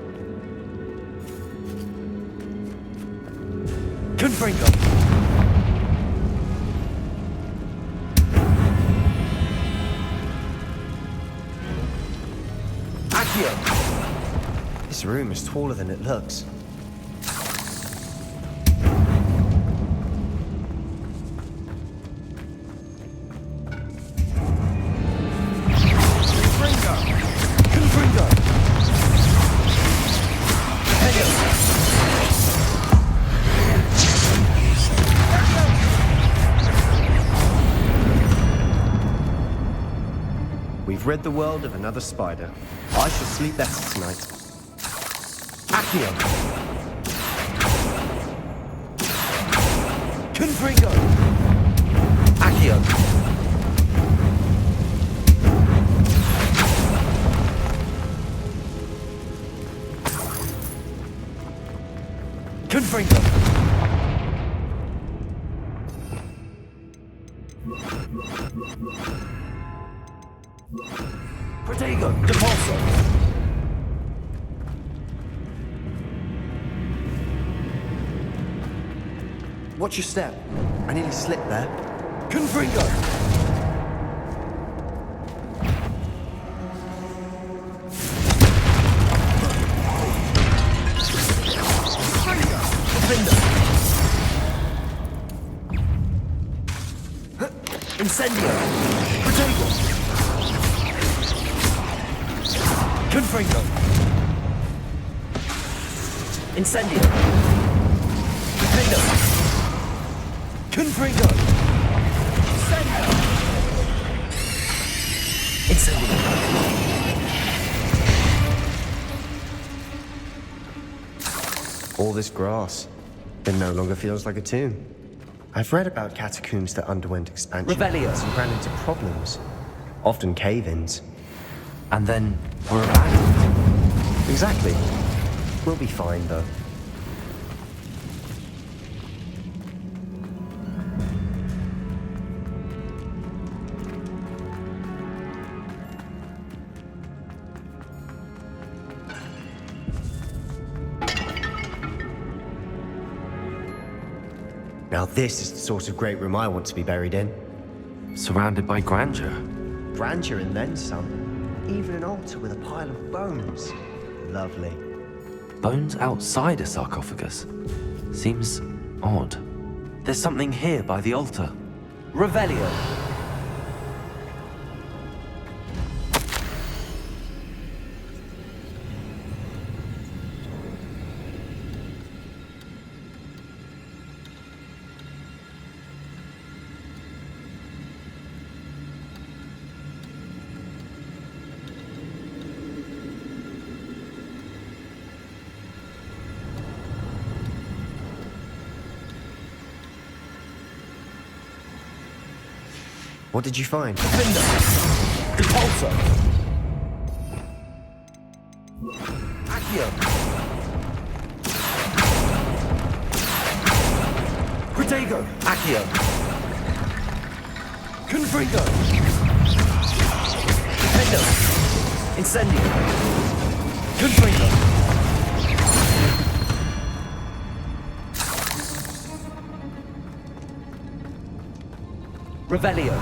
Confringo. Accio. This room is taller than it looks. We've rid the world of another spider. I shall sleep better tonight. Accio. Confringo. Accio. Confringo. Protego, Depulso. Watch your step. I nearly slipped there. Confringo. Incendio. Protego. Confringo. Incendio. Defendo. Confringo. Incendio. All this grass, it no longer feels like a tomb. I've read about catacombs that underwent expansion Revelio. and ran into problems, often cave-ins. And then we're abandoned. Exactly. We'll be fine, though. Now this is the sort of great room I want to be buried in. Surrounded by grandeur. Grandeur and then some. Even an altar with a pile of bones. Lovely. Bones outside a sarcophagus. Seems odd. There's something here by the altar. Revelio. What did you find? Defender. Depulso. Accio. Protego. Accio. Confringo. Defendo. Incendio. Confringo. Revelio.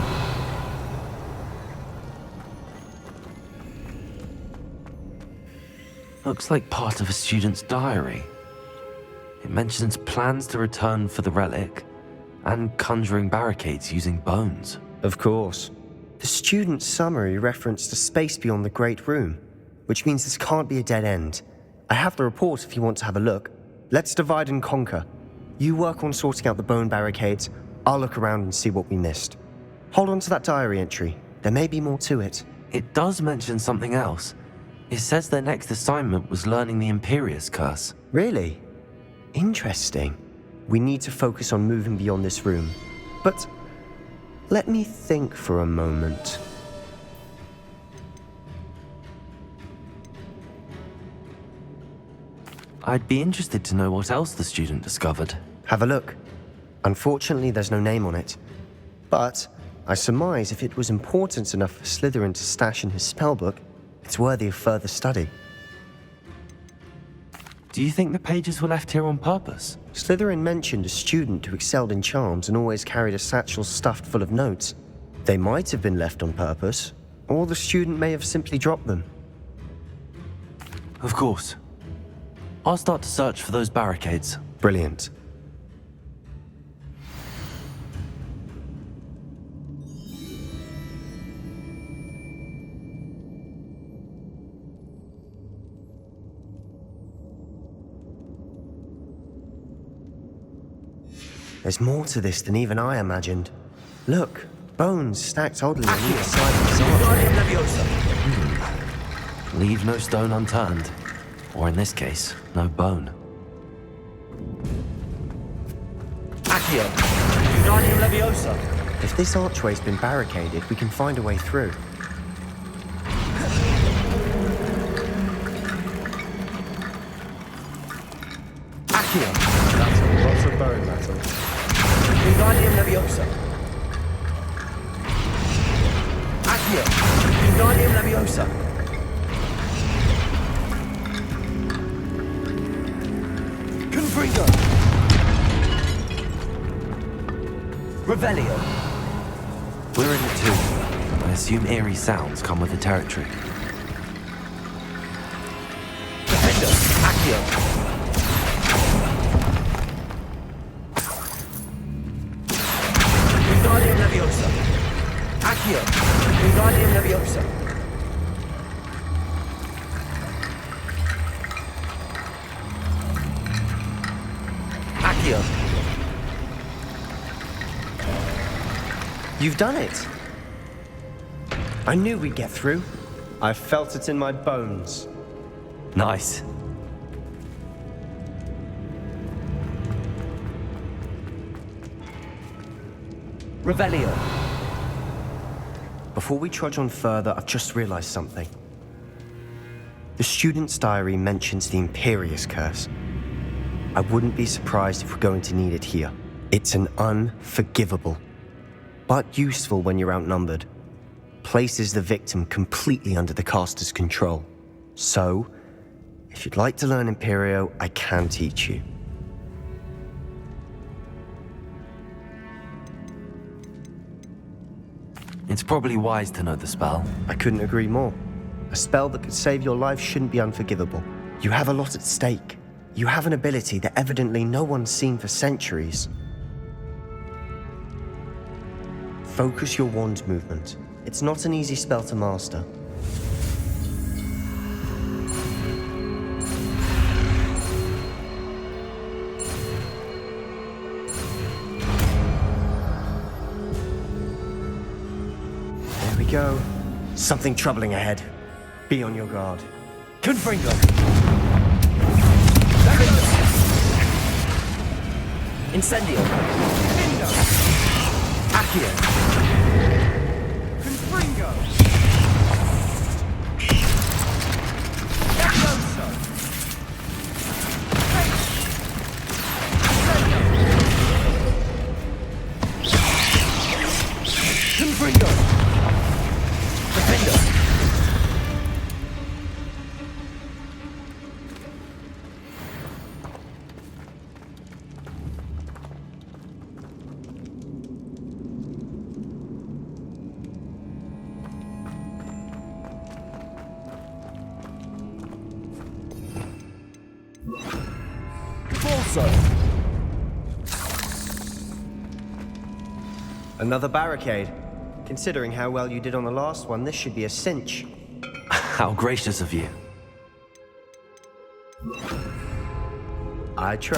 Looks like part of a student's diary. It mentions plans to return for the relic and conjuring barricades using bones. Of course. The student's summary referenced a space beyond the Great Room, which means this can't be a dead end. I have the report if you want to have a look. Let's divide and conquer. You work on sorting out the bone barricades. I'll look around and see what we missed. Hold on to that diary entry. There may be more to it. It does mention something else. It says their next assignment was learning the Imperius Curse. Really? Interesting. We need to focus on moving beyond this room. But let me think for a moment. I'd be interested to know what else the student discovered. Have a look. Unfortunately, there's no name on it. But I surmise if it was important enough for Slytherin to stash in his spellbook, it's worthy of further study. Do you think the pages were left here on purpose? Slytherin mentioned a student who excelled in charms and always carried a satchel stuffed full of notes. They might have been left on purpose, or the student may have simply dropped them. Of course. I'll start to search for those barricades. Brilliant. There's more to this than even I imagined. Look, bones stacked oddly on either side of the arch. Leave no stone unturned. Or in this case, no bone. Accio! Wingardium Leviosa! If this archway's been barricaded, we can find a way through. Accio! That's lots of bone metal. Wingardium Leviosa! Accio! Wingardium Leviosa! Confringo! Revelio! We're in it too. I assume eerie sounds come with the territory. Defender! Accio! Wingardium Leviosa! Accio! Wingardium Leviosa! Accio! You've done it! I knew we'd get through. I felt it in my bones. Nice. Revelio! Before we trudge on further, I've just realized something. The student's diary mentions the Imperious Curse. I wouldn't be surprised if we're going to need it here. It's an unforgivable, but useful when you're outnumbered. Places the victim completely under the caster's control. So, if you'd like to learn Imperio, I can teach you. It's probably wise to know the spell. I couldn't agree more. A spell that could save your life shouldn't be unforgivable. You have a lot at stake. You have an ability that evidently no one's seen for centuries. Focus your wand movement. It's not an easy spell to master. There we go. Something troubling ahead. Be on your guard. Confringo! Incendio! Accio! Confringo! Leviosa! Confringo! Defender! Another barricade. Considering how well you did on the last one, this should be a cinch. How gracious of you. I try.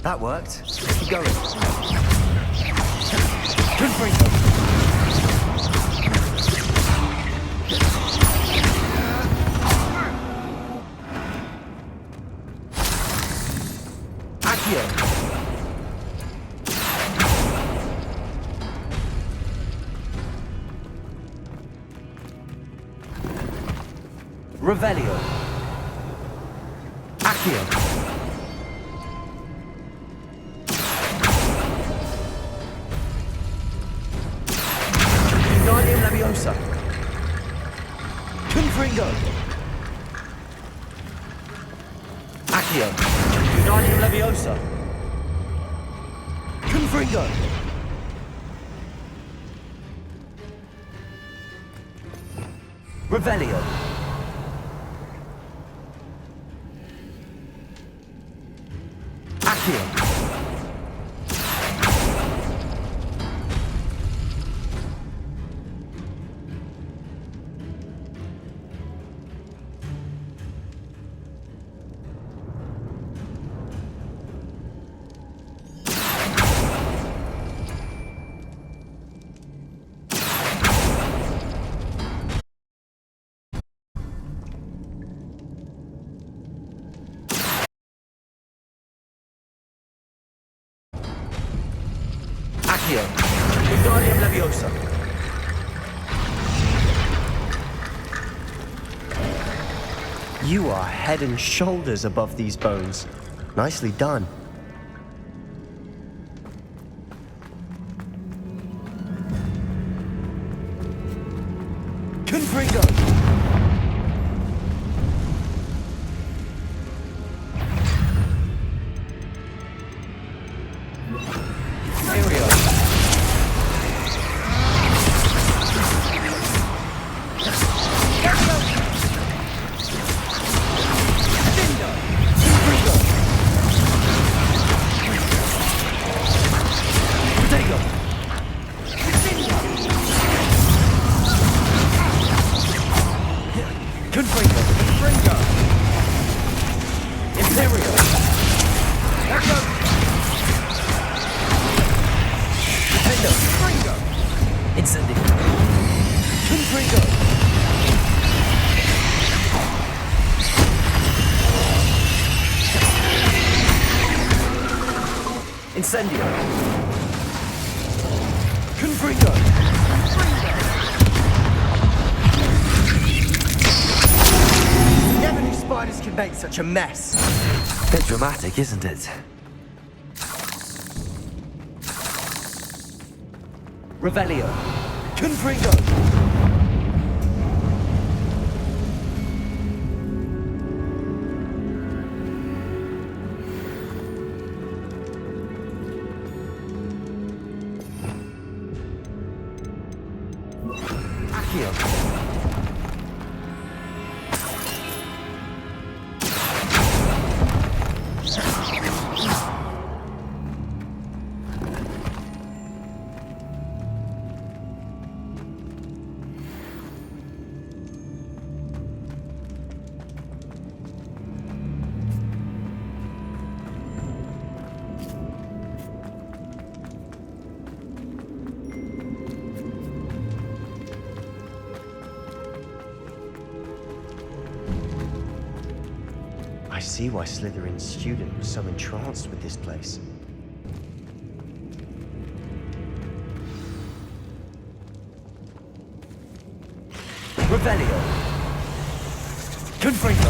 That worked. Let's keep going. Revelio. Accio. Wingardium Leviosa. Confringo. Accio. Wingardium Leviosa. Confringo. Revelio. Accio. Accio. Wingardium Leviosa. You are head and shoulders above these bones. Nicely done. Confringo. Incendio. Confringo. Never knew spiders could make such a mess. Bit dramatic, isn't it? Revelio. Confringo. I see why Slytherin's student was so entranced with this place. Revelio. Confringo.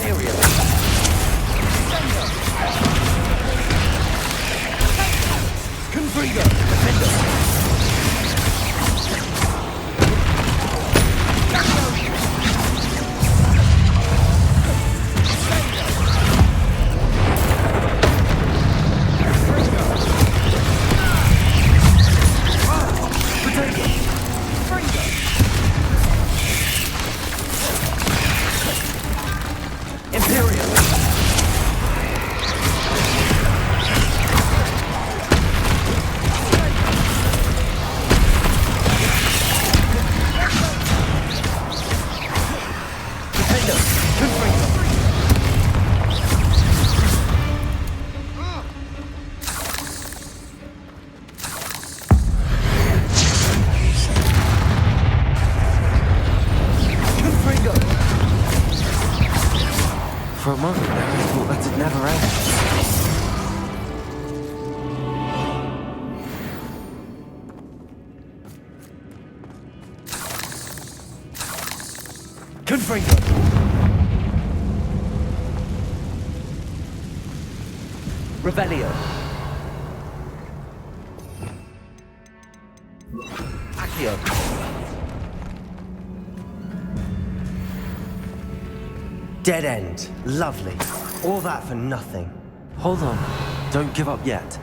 Area. Confringo. Defender. For a moment there, I thought that had never ended. Revelio. Accio. Dead end. Lovely. All that for nothing. Hold on. Don't give up yet.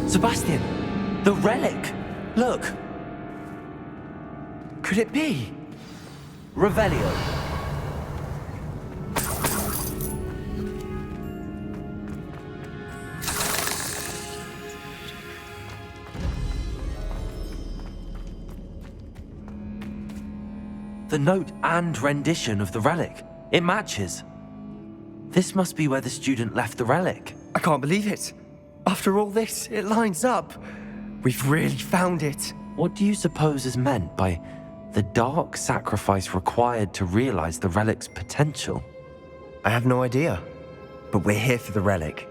Sebastian! The relic! Look! Could it be? Revelio. The note and rendition of the relic. It matches. This must be where the student left the relic. I can't believe it. After all this, it lines up. We've really found it. What do you suppose is meant by the dark sacrifice required to realize the relic's potential? I have no idea. But we're here for the relic.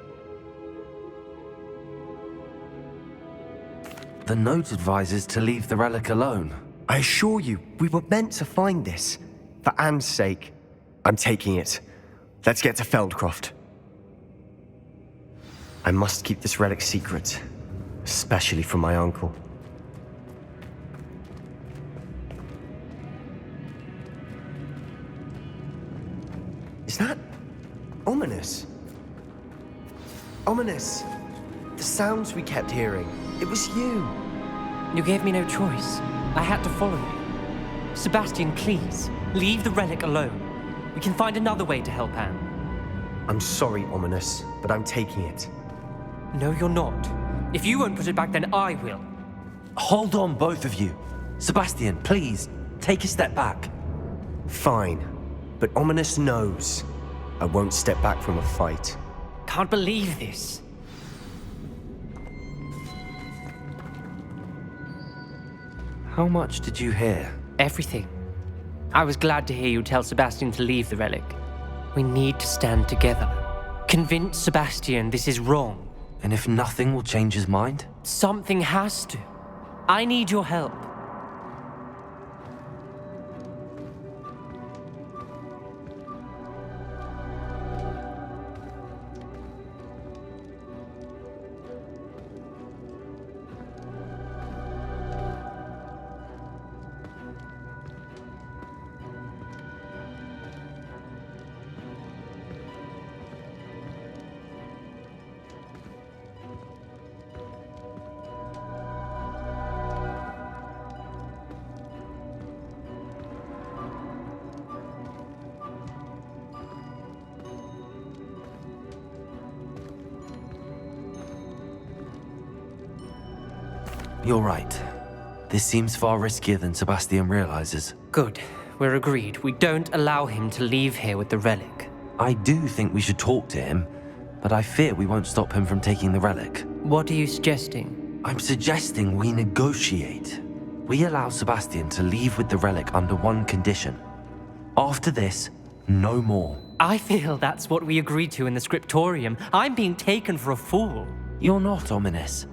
The note advises to leave the relic alone. I assure you, we were meant to find this. For Anne's sake. I'm taking it. Let's get to Feldcroft. I must keep this relic secret. Especially from my uncle. Is that ominous? Ominous. The sounds we kept hearing. It was you. You gave me no choice. I had to follow you. Sebastian, please, leave the relic alone. We can find another way to help Anne. I'm sorry, Ominous, but I'm taking it. No, you're not. If you won't put it back, then I will. Hold on, both of you. Sebastian, please, take a step back. Fine, but Ominous knows I won't step back from a fight. Can't believe this. How much did you hear? Everything. I was glad to hear you tell Sebastian to leave the relic. We need to stand together. Convince Sebastian this is wrong. And if nothing will change his mind? Something has to. I need your help. You're right. This seems far riskier than Sebastian realizes. Good. We're agreed. We don't allow him to leave here with the relic. I do think we should talk to him, but I fear we won't stop him from taking the relic. What are you suggesting? I'm suggesting we negotiate. We allow Sebastian to leave with the relic under one condition. After this, no more. I feel that's what we agreed to in the scriptorium. I'm being taken for a fool. You're not, Ominous.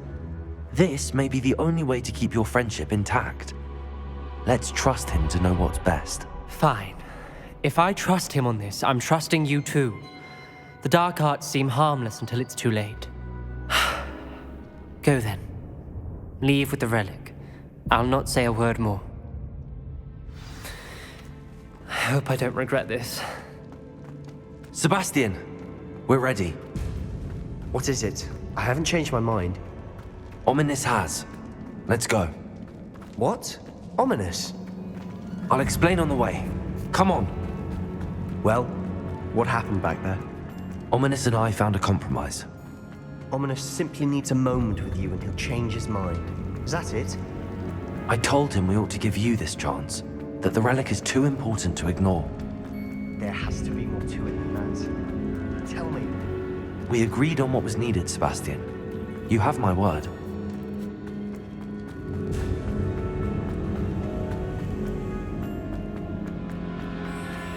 This may be the only way to keep your friendship intact. Let's trust him to know what's best. Fine. If I trust him on this, I'm trusting you too. The dark arts seem harmless until it's too late. Go then. Leave with the relic. I'll not say a word more. I hope I don't regret this. Sebastian, we're ready. What is it? I haven't changed my mind. Ominous has. Let's go. What? Ominous? I'll explain on the way. Come on. Well, what happened back there? Ominous and I found a compromise. Ominous simply needs a moment with you and he'll change his mind. Is that it? I told him we ought to give you this chance, that the relic is too important to ignore. There has to be more to it than that. Tell me. We agreed on what was needed, Sebastian. You have my word.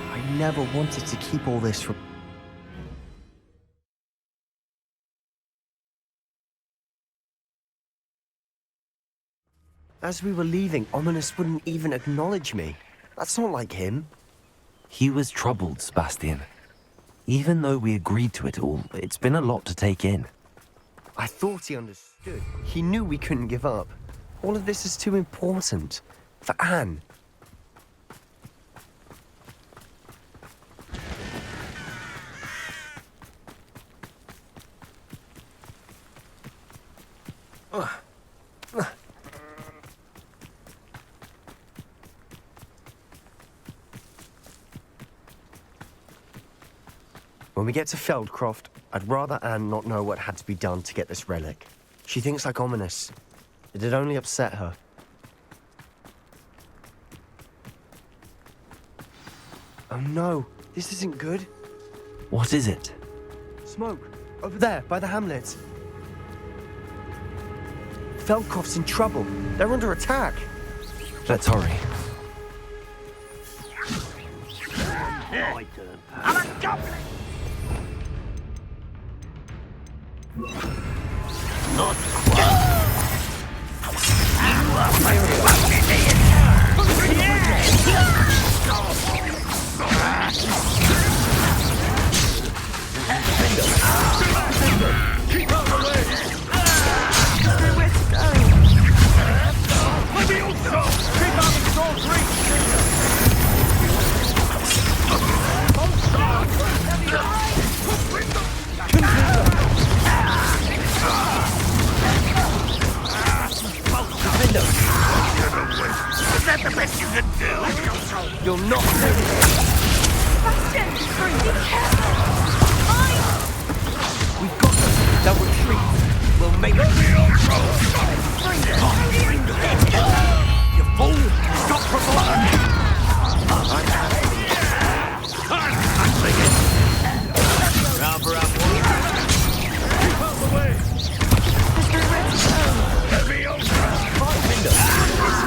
I never wanted to keep all this from... As we were leaving, Ominous wouldn't even acknowledge me. That's not like him. He was troubled, Sebastian. Even though we agreed to it all, it's been a lot to take in. I thought he understood. He knew we couldn't give up. All of this is too important. For Anne. When we get to Feldcroft, I'd rather Anne not know what had to be done to get this relic. She thinks like Ominous. It'd only upset her. Oh no, this isn't good. What is it? Smoke, over there, by the hamlet. Feldcroft's in trouble. They're under attack. Let's hurry. I'm a goblin! Not quite. You are my keep out of the way! Where's it going? Let me also! Keep out of Saul's reach! Is that the best you can do? You're not doing it. Sebastian, be careful! We've got them. They'll retreat. We'll make it. You fool! Stop provoking! I'm thinking. Round for round. Keep out the way! Let me over!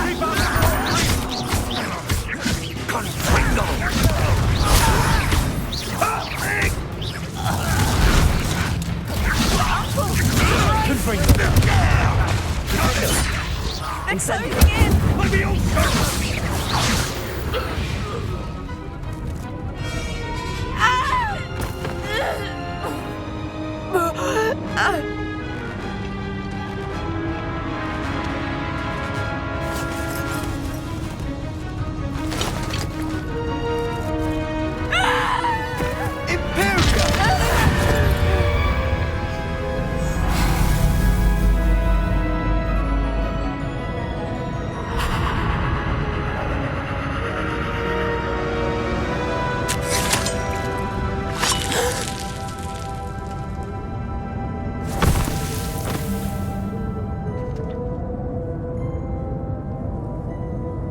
Keep out They're closing in! Let me over!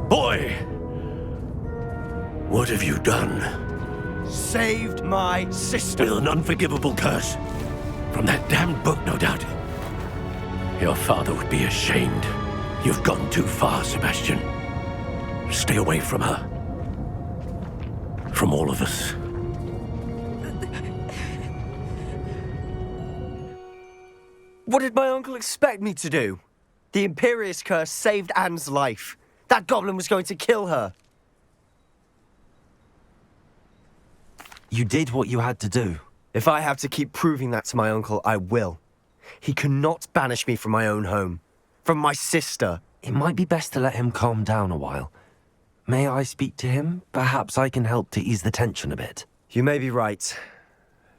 Boy! What have you done? Saved my sister. With an unforgivable curse. From that damned book, no doubt. Your father would be ashamed. You've gone too far, Sebastian. Stay away from her. From all of us. What did my uncle expect me to do? The Imperious curse saved Anne's life. That goblin was going to kill her. You did what you had to do. If I have to keep proving that to my uncle, I will. He cannot banish me from my own home. From my sister. It might be best to let him calm down a while. May I speak to him? Perhaps I can help to ease the tension a bit. You may be right.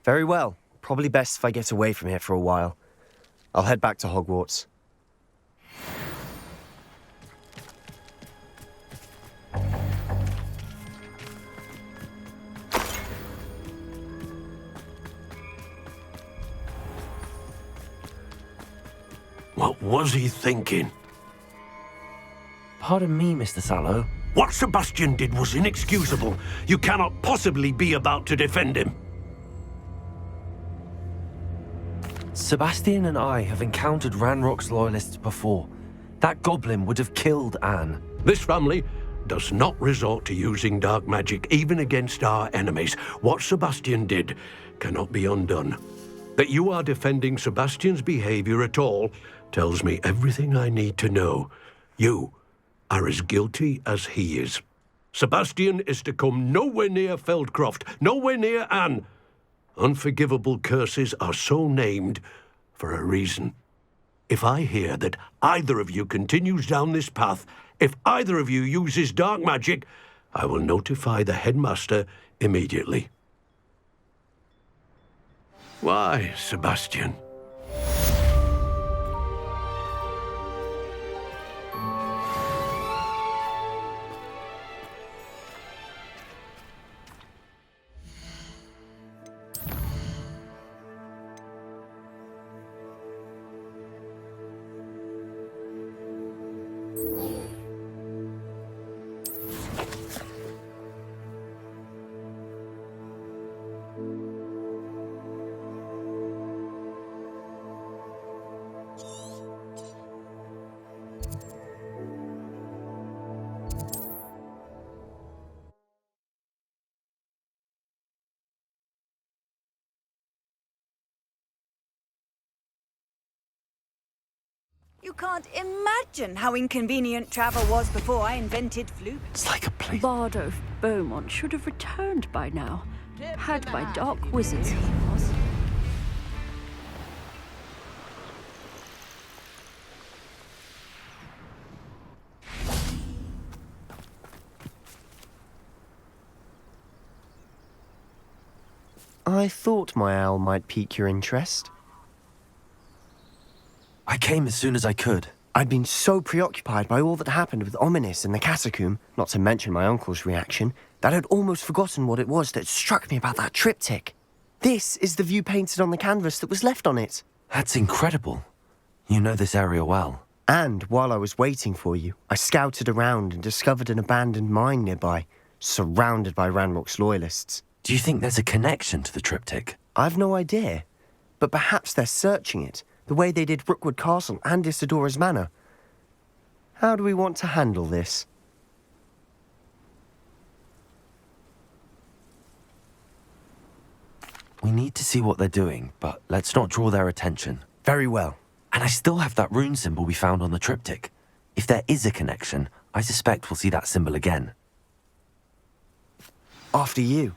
Very well. Probably best if I get away from here for a while. I'll head back to Hogwarts. What was he thinking? Pardon me, Mr. Sallow. What Sebastian did was inexcusable. You cannot possibly be about to defend him. Sebastian and I have encountered Ranrock's loyalists before. That goblin would have killed Anne. This family does not resort to using dark magic even against our enemies. What Sebastian did cannot be undone. That you are defending Sebastian's behavior at all tells me everything I need to know. You are as guilty as he is. Sebastian is to come nowhere near Feldcroft, nowhere near Anne. Unforgivable curses are so named for a reason. If I hear that either of you continues down this path, if either of you uses dark magic, I will notify the headmaster immediately. Why, Sebastian? You can't imagine how inconvenient travel was before I invented flute. It's like a place. Bardolph Beaumont should have returned by now. Had by dark wizards he was. I thought my owl might pique your interest. I came as soon as I could. I'd been so preoccupied by all that happened with Ominis and the catacomb, not to mention my uncle's reaction, that I'd almost forgotten what it was that struck me about that triptych. This is the view painted on the canvas that was left on it. That's incredible. You know this area well. And while I was waiting for you, I scouted around and discovered an abandoned mine nearby, surrounded by Ranrock's loyalists. Do you think there's a connection to the triptych? I've no idea, but perhaps they're searching it, the way they did Rookwood Castle and Isidora's Manor. How do we want to handle this? We need to see what they're doing, but let's not draw their attention. Very well. And I still have that rune symbol we found on the triptych. If there is a connection, I suspect we'll see that symbol again. After you.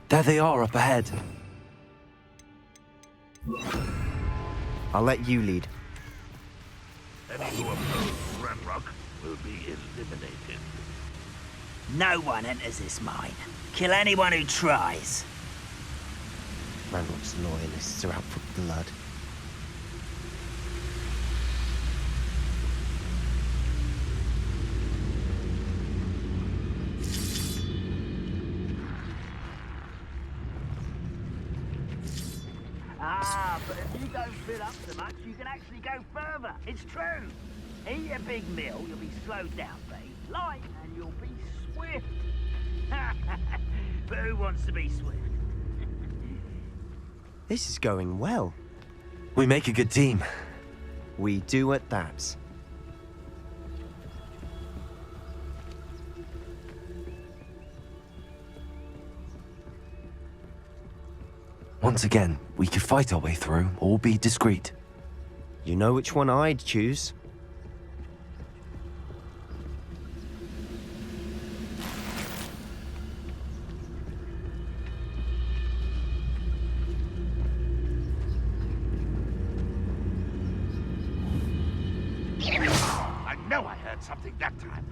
There they are up ahead. I'll let you lead. Any who oppose Ranrock will be eliminated. No one enters this mine. Kill anyone who tries. Ranrock's loyalists are out for blood. But if you don't fill up so much, you can actually go further. It's true. Eat a big meal, you'll be slowed down, babe. Light, and you'll be swift. But who wants to be swift? This is going well. We make a good team. We do at that. Once again, we could fight our way through, or be discreet. You know which one I'd choose. I know I heard something that time.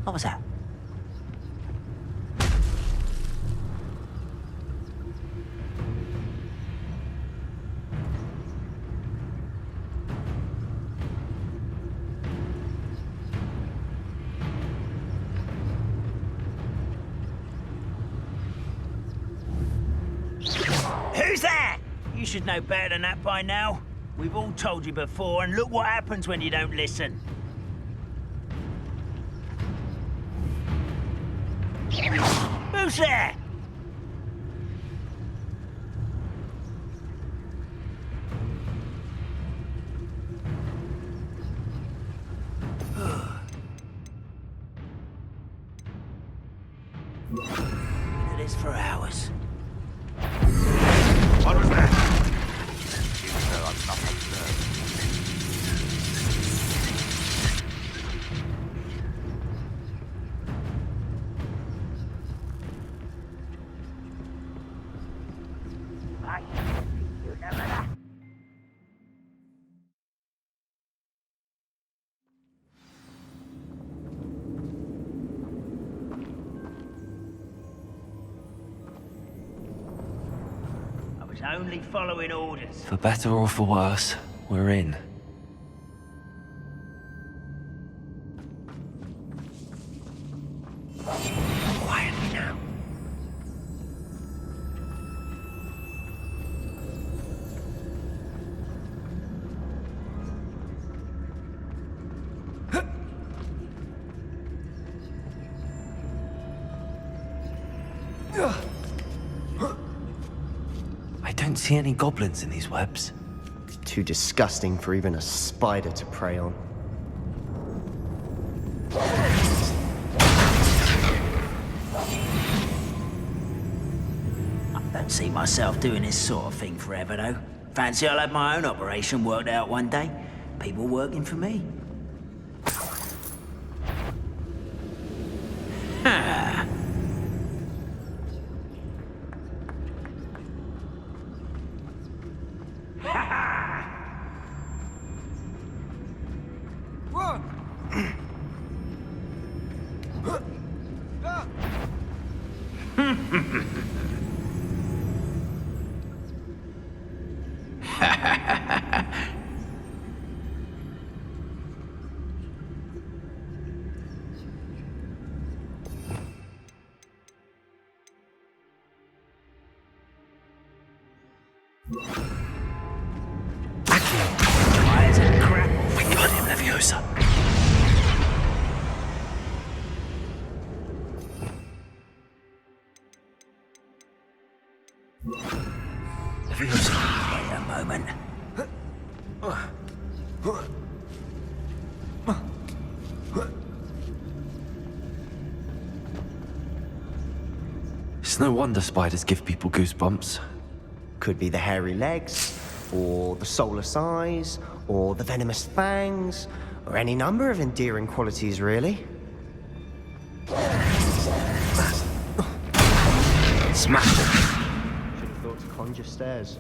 What was that? Who's that? You should know better than that by now. We've all told you before, and look what happens when you don't listen. Who's there? It is for hours. What was that? Seems though I'm not observed. You never know. I was only following orders. For better or for worse, we're in. Quietly now. I don't see any goblins in these webs. Too disgusting for even a spider to prey on. I don't see myself doing this sort of thing forever, though. Fancy I'll have my own operation worked out one day. People working for me. Ah. We got him, Leviosa. Leviosa. Wait a moment. It's no wonder spiders give people goosebumps. Could be the hairy legs, or the soulless eyes, or the venomous fangs, or any number of endearing qualities, really. Smash it. Should have thought to conjure stairs.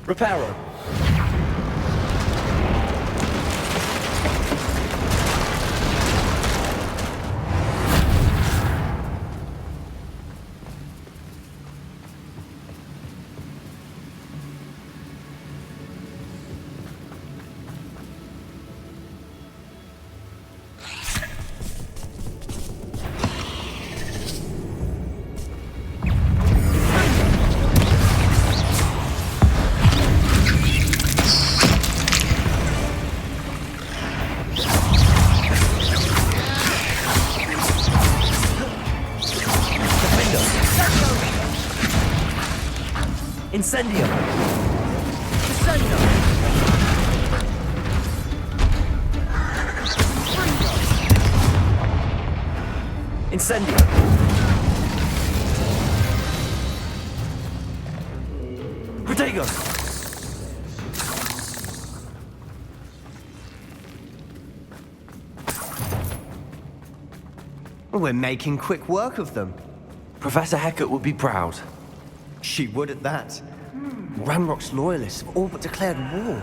Reparo. Incendio! Incendio! Incendio! Protego! We're making quick work of them. Professor Hecat would be proud. She would at that. Ranrock's loyalists have all but declared war.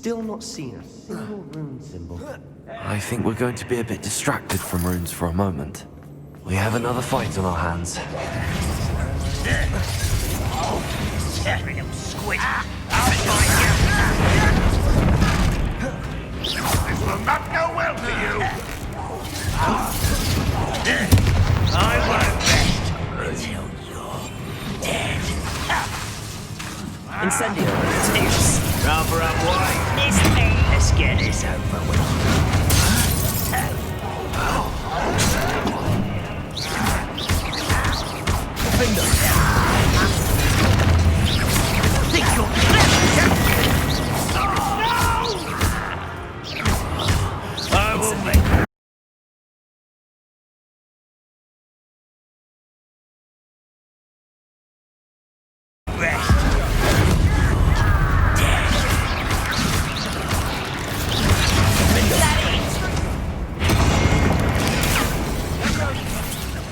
still not seen a single rune symbol. I think we're going to be a bit distracted from runes for a moment. We have another fight on our hands. Carry him, squid. This will not go well for you. I won't rest until you're dead. Incendio. Rather up wide. It's me. Let's get this over with. Finger. Think you're clever. I will make rest.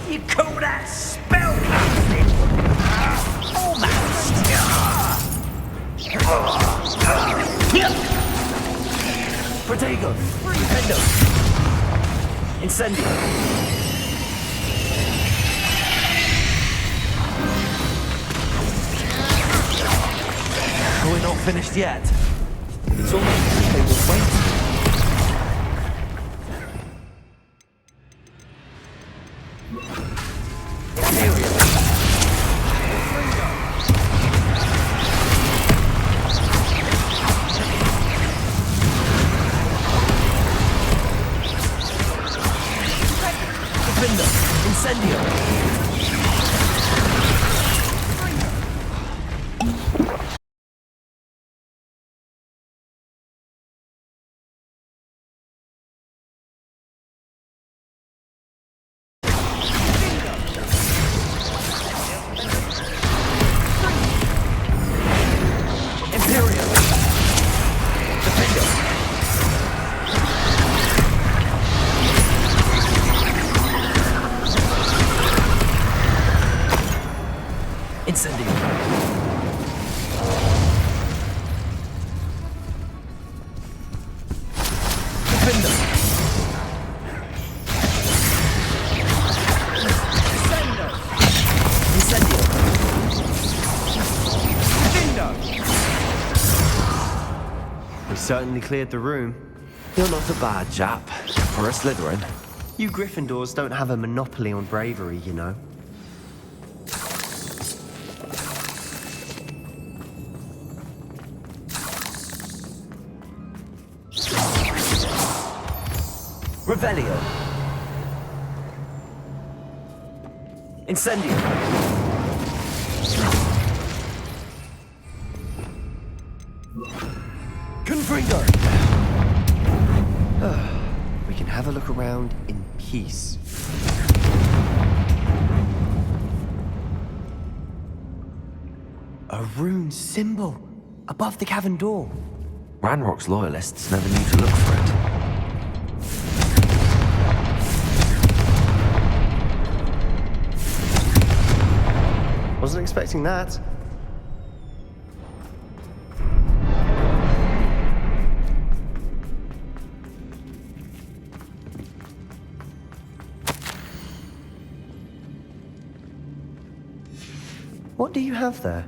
You call that spellcasting? Almost. Protego. Defendo. Incendio. We're not finished yet. It's almost as if they were waiting. Certainly cleared the room. You're not a bad chap for a Slytherin. You Gryffindors don't have a monopoly on bravery, you know. Revelio. Incendio. Confringo. We can have a look around in peace. A rune symbol above the cavern door. Ranrock's loyalists never knew to look for it. Wasn't expecting that. What do you have there?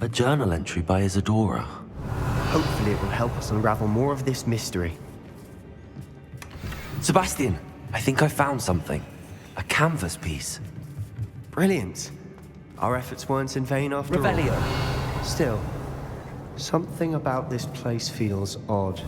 A journal entry by Isadora. Hopefully it will help us unravel more of this mystery. Sebastian, I think I found something. A canvas piece. Brilliant. Our efforts weren't in vain after all. Revelio. Still, something about this place feels odd.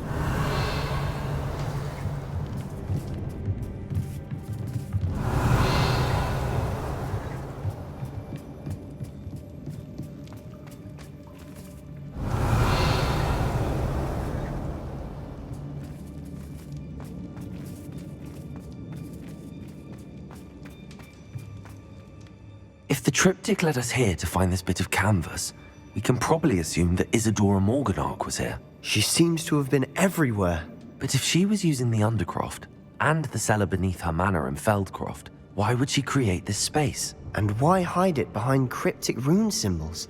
If the triptych led us here to find this bit of canvas, we can probably assume that Isadora Morganach was here. She seems to have been everywhere. But if she was using the Undercroft, and the cellar beneath her manor in Feldcroft, why would she create this space? And why hide it behind cryptic rune symbols?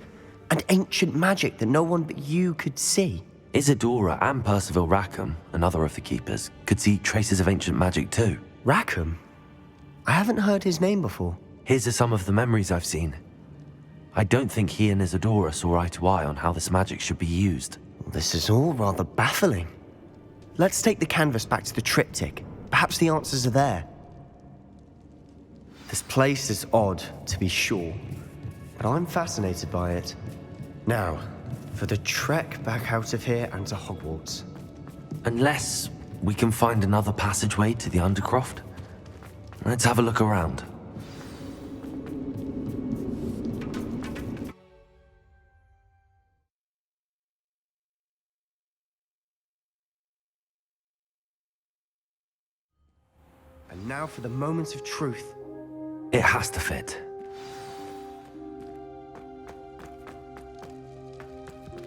And ancient magic that no one but you could see? Isadora and Percival Rackham, another of the keepers, could see traces of ancient magic too. Rackham? I haven't heard his name before. His are some of the memories I've seen. I don't think he and Isadora saw eye to eye on how this magic should be used. This is all rather baffling. Let's take the canvas back to the triptych. Perhaps the answers are there. This place is odd, to be sure, but I'm fascinated by it. Now, for the trek back out of here and to Hogwarts. Unless we can find another passageway to the Undercroft. Let's have a look around. And now for the moment of truth. It has to fit.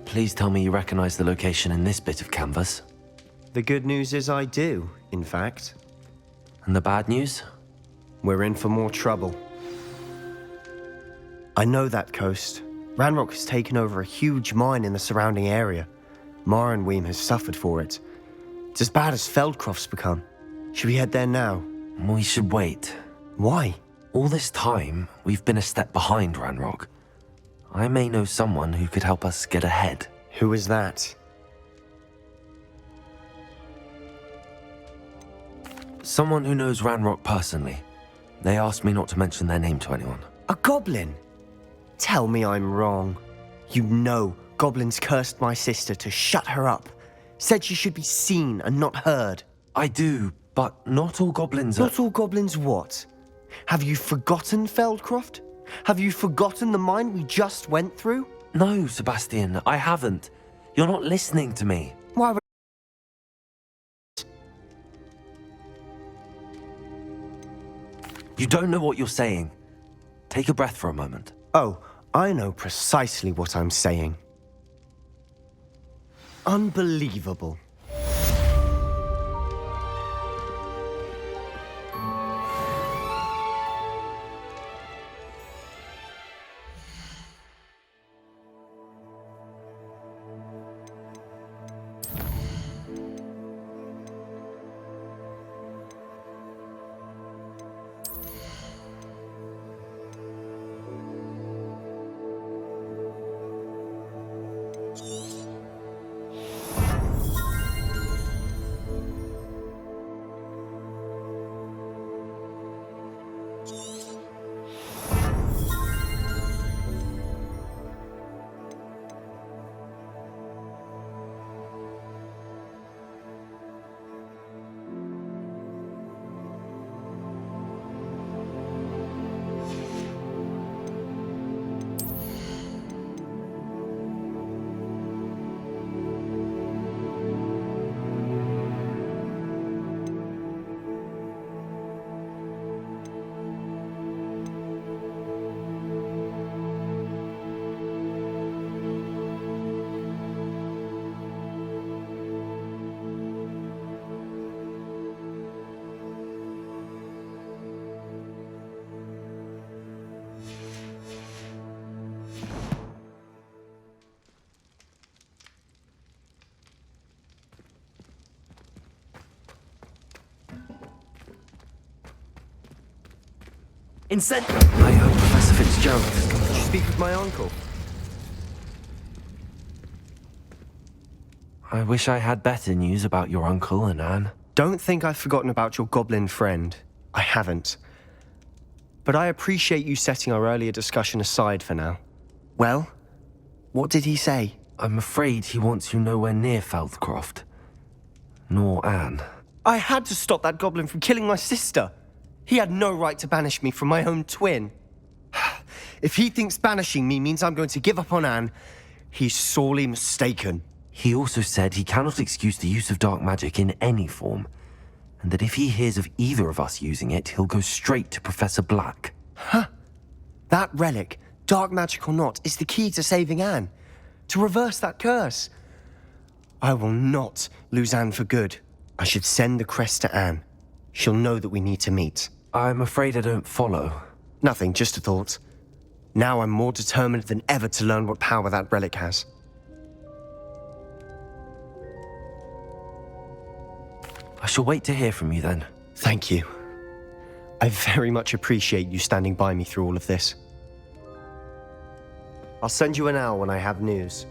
Please tell me you recognize the location in this bit of canvas. The good news is I do, in fact. And the bad news? We're in for more trouble. I know that coast. Ranrock has taken over a huge mine in the surrounding area. Marrenweem has suffered for it. It's as bad as Feldcroft's become. Should we head there now? We should wait. Why? All this time, we've been a step behind Ranrock. I may know someone who could help us get ahead. Who is that? Someone who knows Ranrock personally. They asked me not to mention their name to anyone. A goblin? Tell me I'm wrong. You know goblins cursed my sister to shut her up. Said she should be seen and not heard. I do, but not all goblins are... Not all goblins what? Have you forgotten Feldcroft? Have you forgotten the mine we just went through? No, Sebastian, I haven't. You're not listening to me. Why would... You don't know what you're saying. Take a breath for a moment. Oh, I know precisely what I'm saying. Unbelievable. I hope Professor Fitzgerald is coming. Did you speak with my uncle? I wish I had better news about your uncle and Anne. Don't think I've forgotten about your goblin friend. I haven't. But I appreciate you setting our earlier discussion aside for now. Well, what did he say? I'm afraid he wants you nowhere near Feldcroft. Nor Anne. I had to stop that goblin from killing my sister. He had no right to banish me from my own twin. If he thinks banishing me means I'm going to give up on Anne, he's sorely mistaken. He also said he cannot excuse the use of dark magic in any form, and that if he hears of either of us using it, he'll go straight to Professor Black. Huh? That relic, dark magic or not, is the key to saving Anne. To reverse that curse. I will not lose Anne for good. I should send the crest to Anne. She'll know that we need to meet. I'm afraid I don't follow. Nothing, just a thought. Now I'm more determined than ever to learn what power that relic has. I shall wait to hear from you then. Thank you. I very much appreciate you standing by me through all of this. I'll send you an owl when I have news.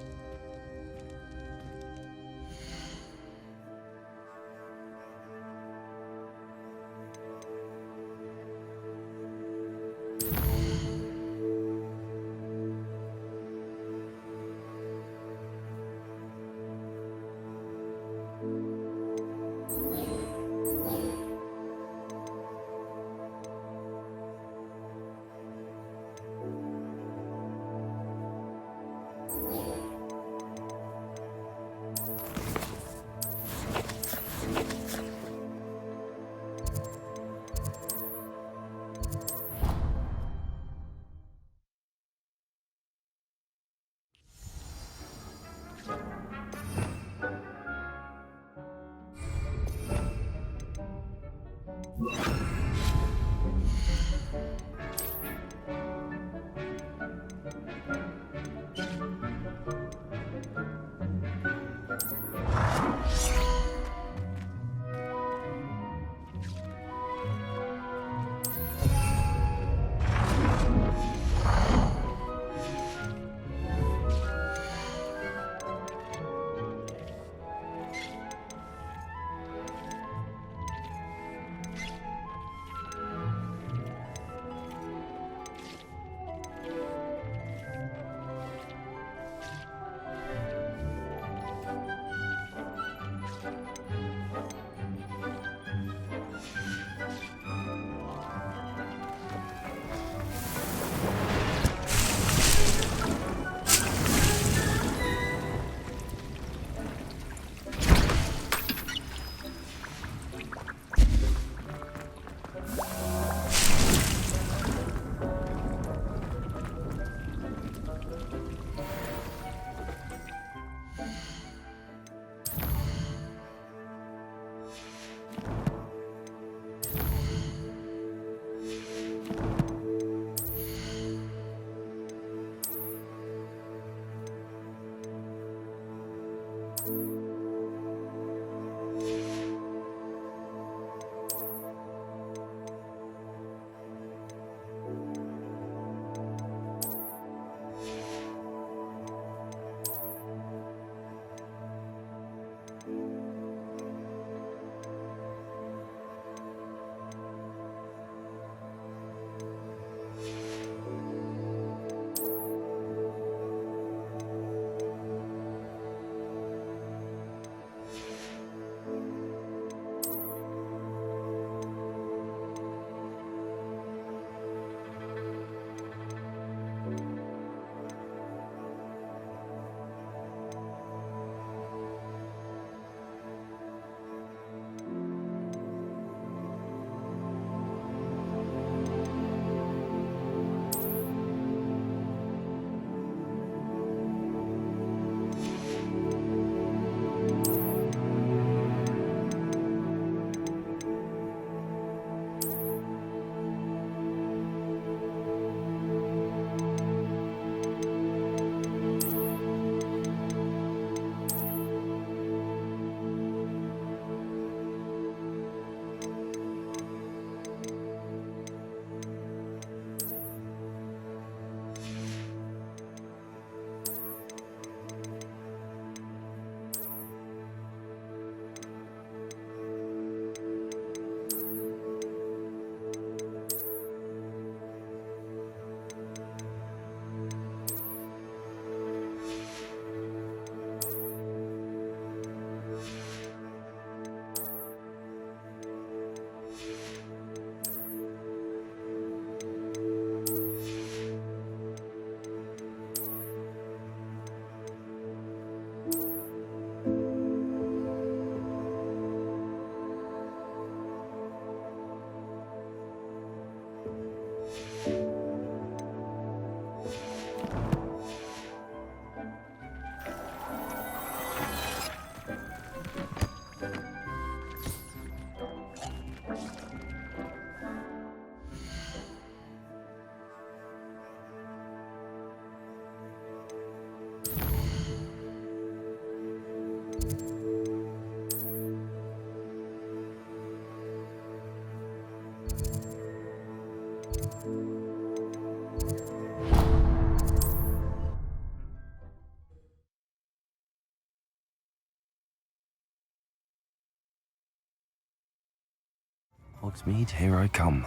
Hogsmeade, here I come.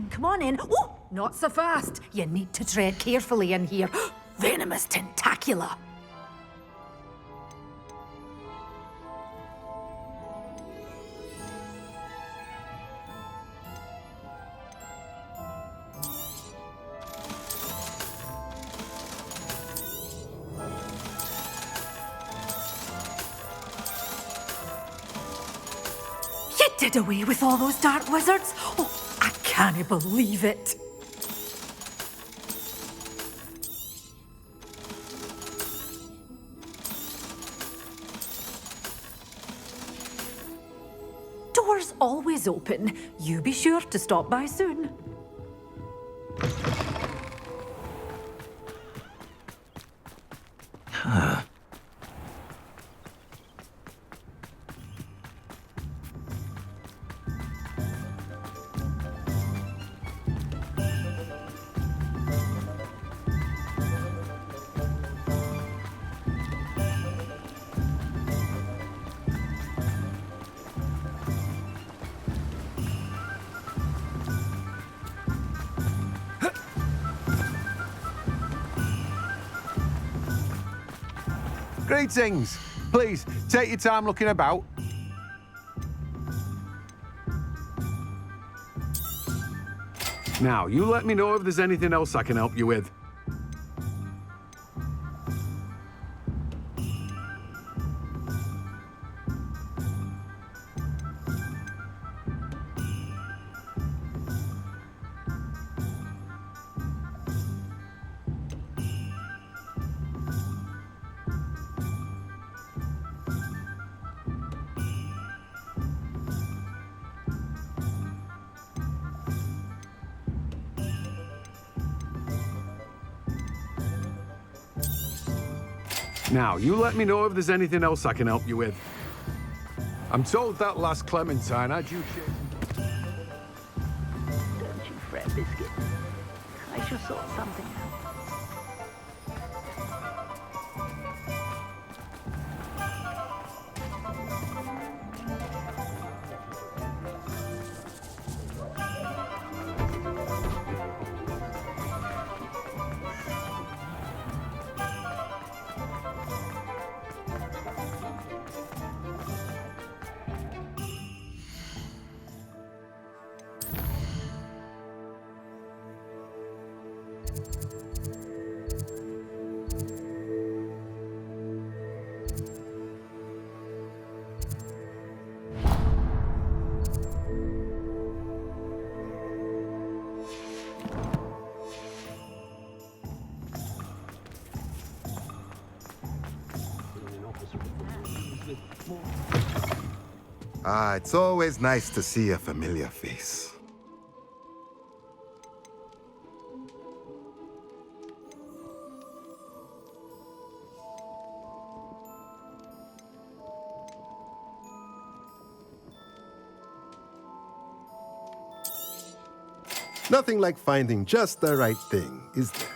Come on in. Oh, not so fast. You need to tread carefully in here. Venomous tentacula. You did away with all those dark wizards? Oh, I can't believe it. Doors always open. You be sure to stop by soon. Greetings. Please, take your time looking about. Now, you let me know if there's anything else I can help you with. Now, you let me know if there's anything else I can help you with. I'm told that last Clementine had you chasing... Don't you fret, Biscuit. I shall sort something out. Ah, it's always nice to see a familiar face. Nothing like finding just the right thing, is there?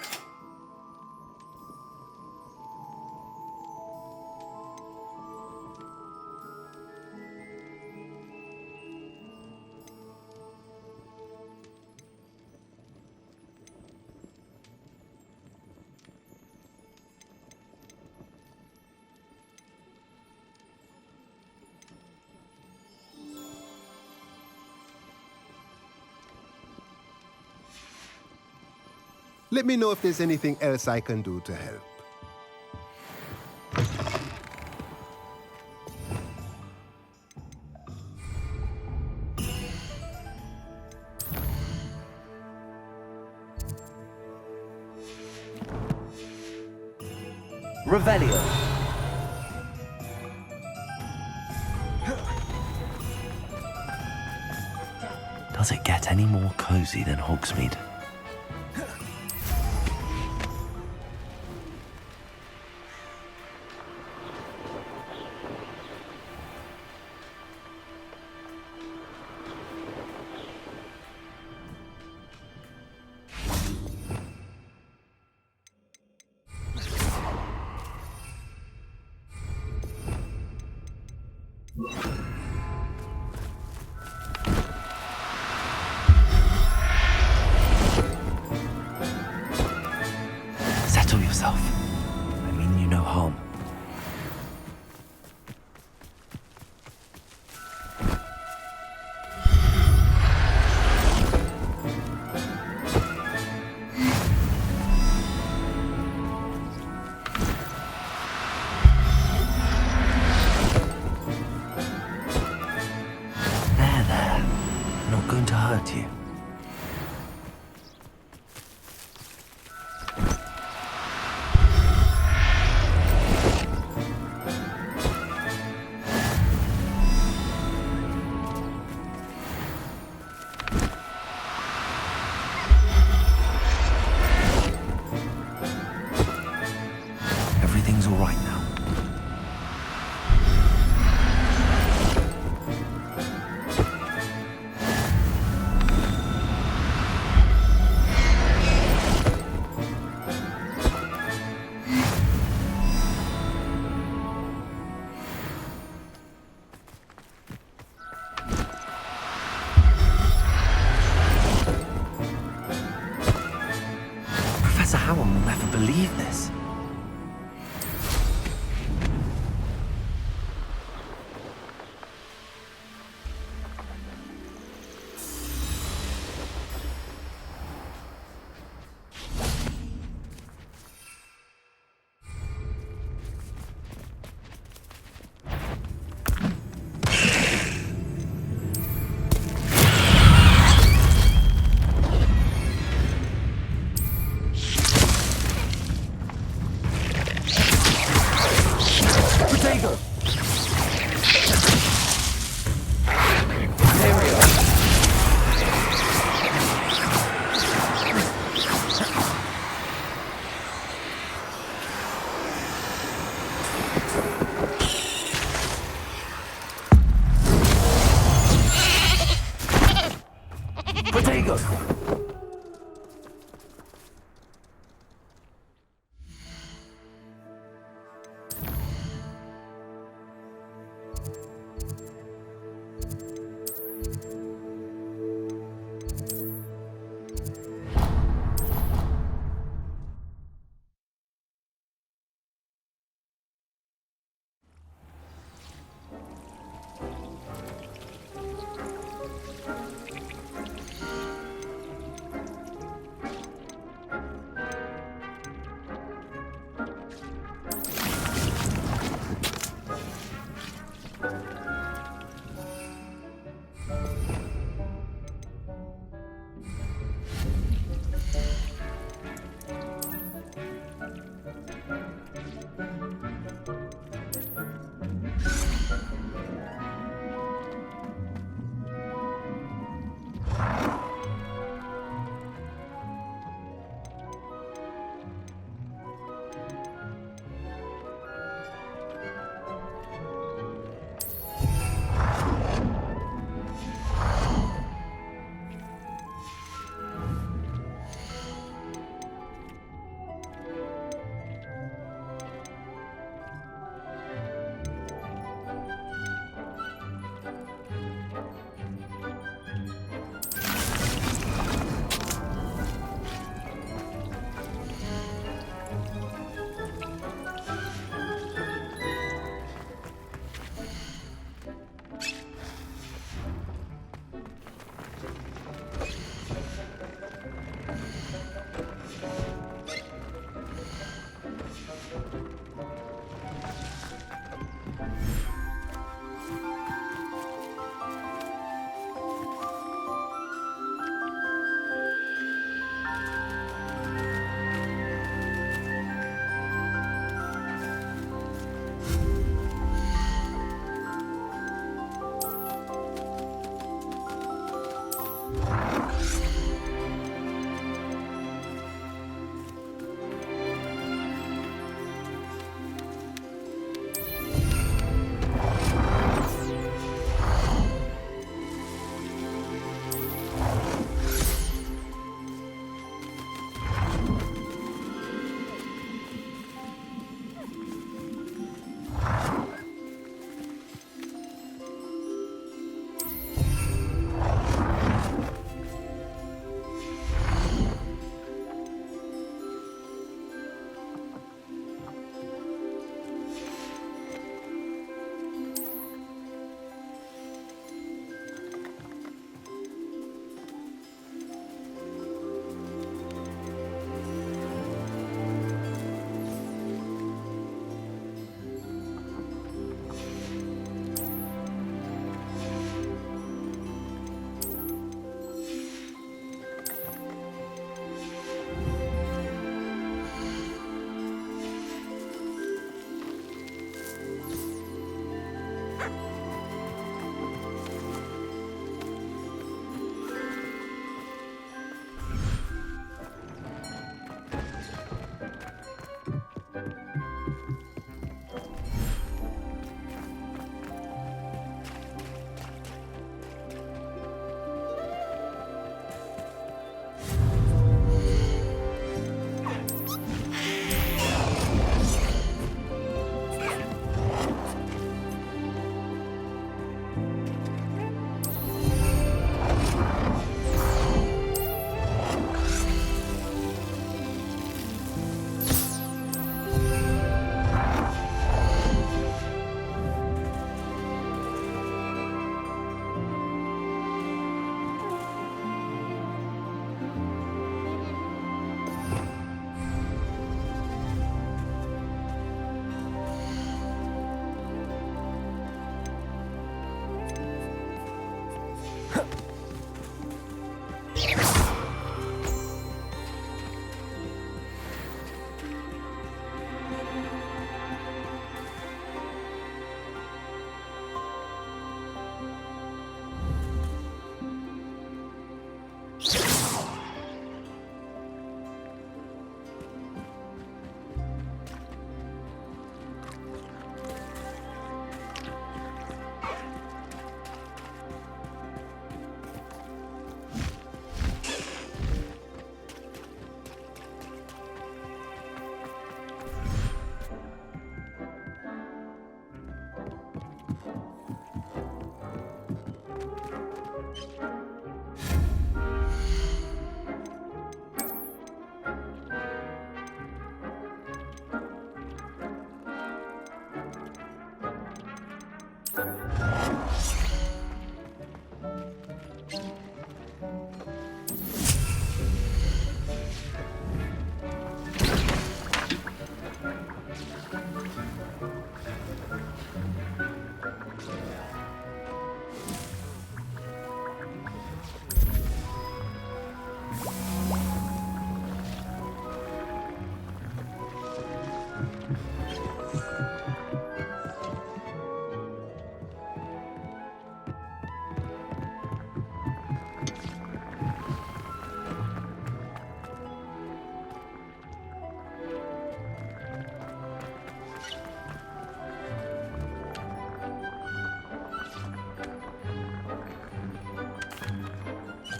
Let me know if there's anything else I can do to help. Revelio. Does it get any more cozy than Hogsmeade? yourself. I mean you no harm. There. I'm not going to hurt you. Everything's all right now. Professor Howard will never believe this.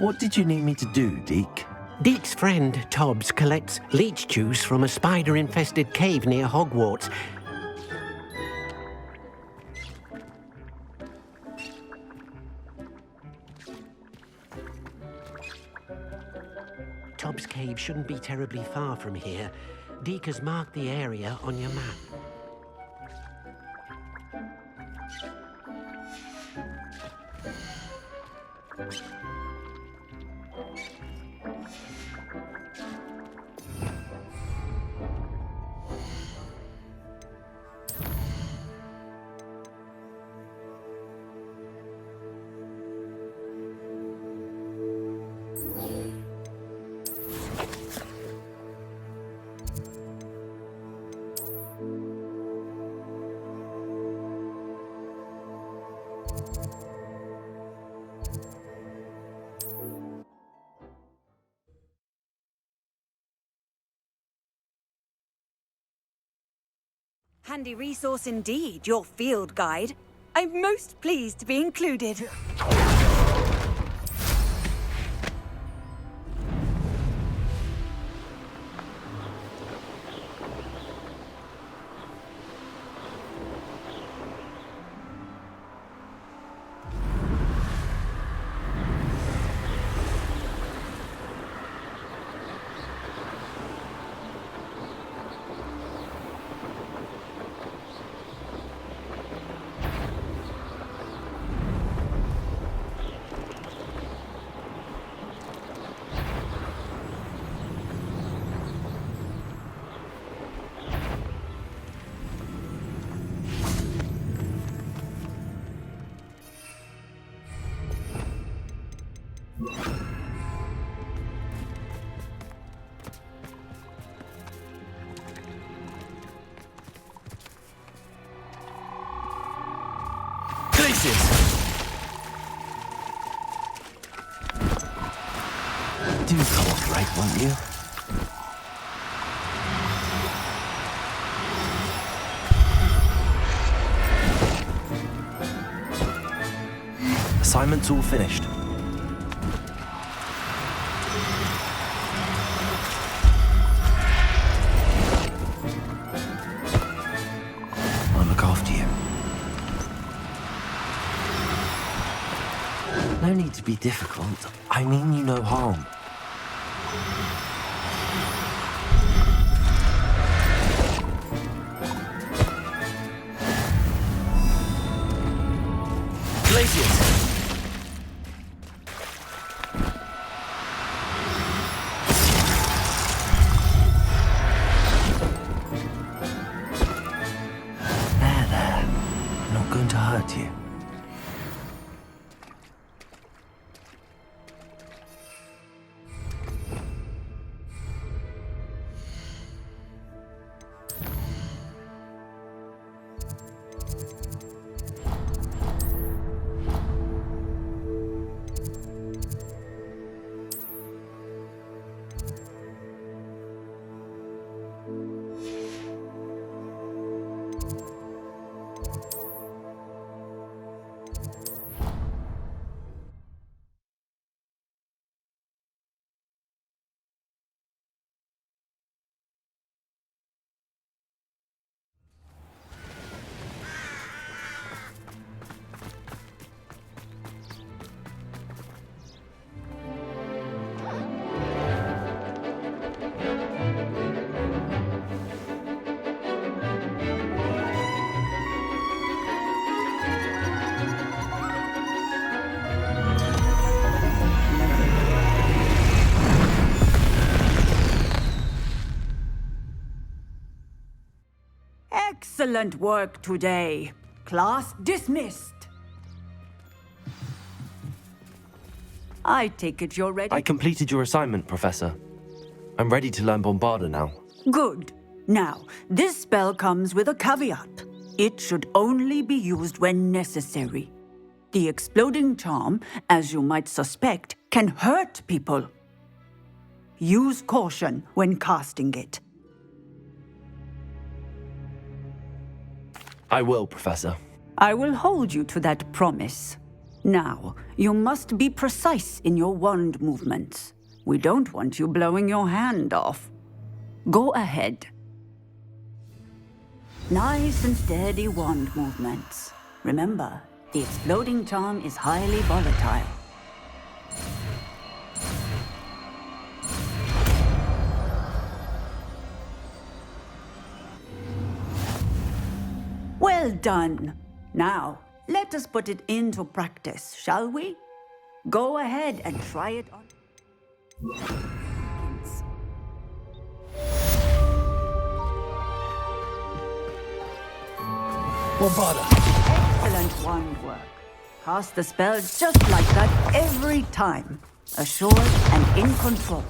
What did you need me to do, Deke? Deke's friend, Tobbs, collects leech juice from a spider-infested cave near Hogwarts. Tobbs' cave shouldn't be terribly far from here. Deke has marked the area on your map. Handy resource indeed, your field guide. I'm most pleased to be included. Do cooperate, won't you? Assignment's all finished. I'll look after you. No need to be difficult. I mean you no harm. Glaciers! There. Not going to hurt you. Excellent work today. Class dismissed. I take it you're ready? I completed your assignment, Professor. I'm ready to learn Bombarda now. Good. Now, this spell comes with a caveat. It should only be used when necessary. The exploding charm, as you might suspect, can hurt people. Use caution when casting it. I will, Professor. I will hold you to that promise. Now, you must be precise in your wand movements. We don't want you blowing your hand off. Go ahead. Nice and steady wand movements. Remember, the exploding charm is highly volatile. Well done. Now, let us put it into practice, shall we? Go ahead and try it on. Excellent wand work. Cast the spell just like that every time. Assured and in control.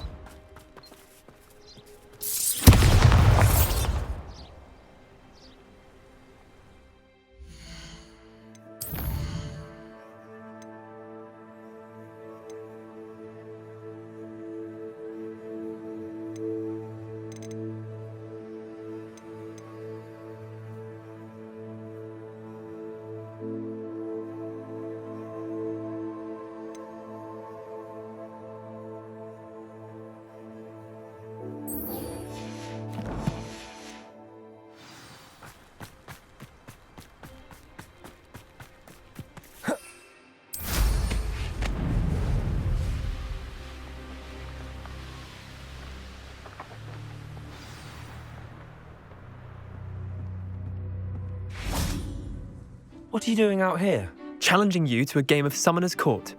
What are you doing out here? Challenging you to a game of Summoner's Court.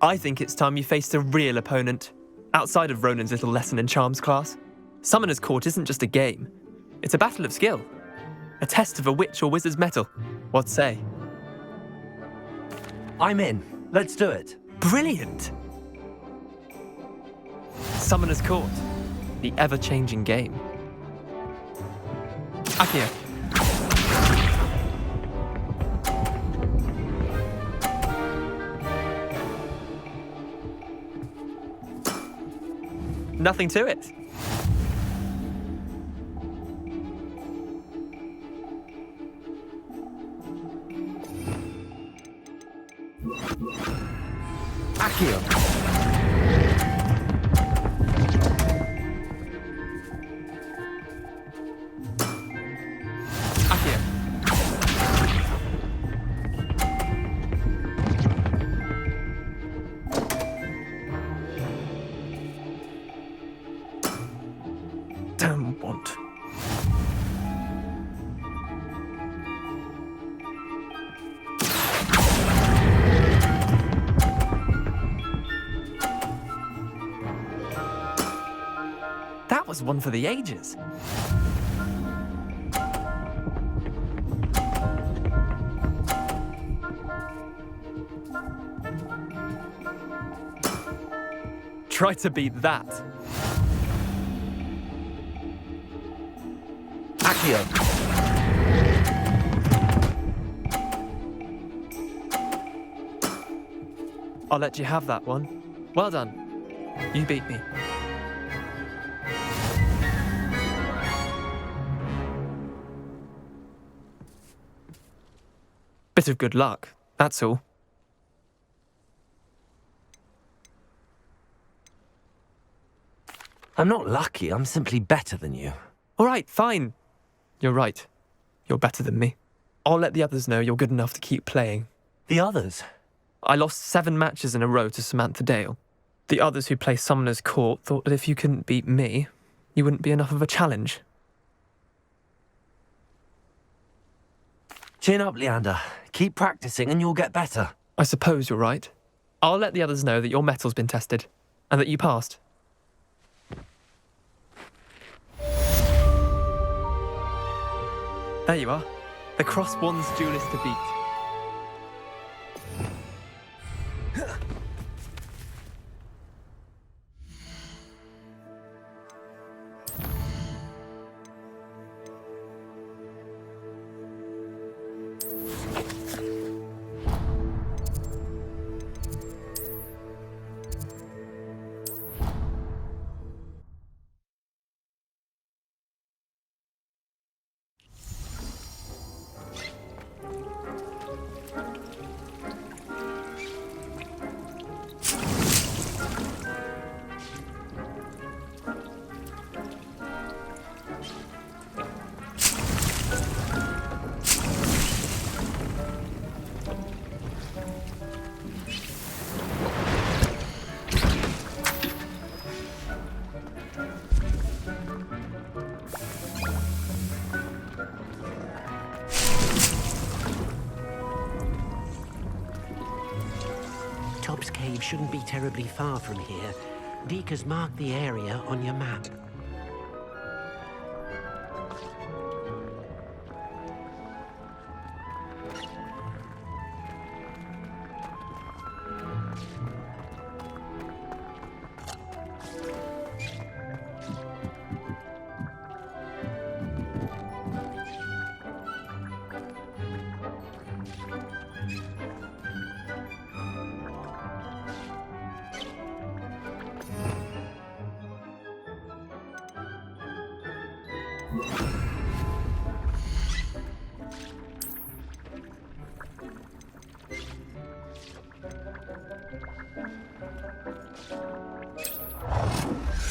I think it's time you faced a real opponent, outside of Ronan's little lesson in charms class. Summoner's Court isn't just a game. It's a battle of skill. A test of a witch or wizard's mettle. What say? I'm in. Let's do it. Brilliant! Summoner's Court. The ever-changing game. Akio. Nothing to it. Akio. Don't want. That was one for the ages. Try to beat that. Akio. I'll let you have that one. Well done. You beat me. Bit of good luck, that's all. I'm not lucky, I'm simply better than you. All right, fine. You're right. You're better than me. I'll let the others know you're good enough to keep playing. The others? I lost 7 matches in a row to Samantha Dale. The others who play Summoner's Court thought that if you couldn't beat me, you wouldn't be enough of a challenge. Chin up, Leander. Keep practicing and you'll get better. I suppose you're right. I'll let the others know that your metal's been tested, and that you passed. There you are. The Cross Wands duelist to beat. Tobbs Cave shouldn't be terribly far from here. Deke has marked the area on your map.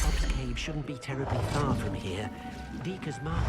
Tobbs Cave shouldn't be terribly far from here. Deke has marked...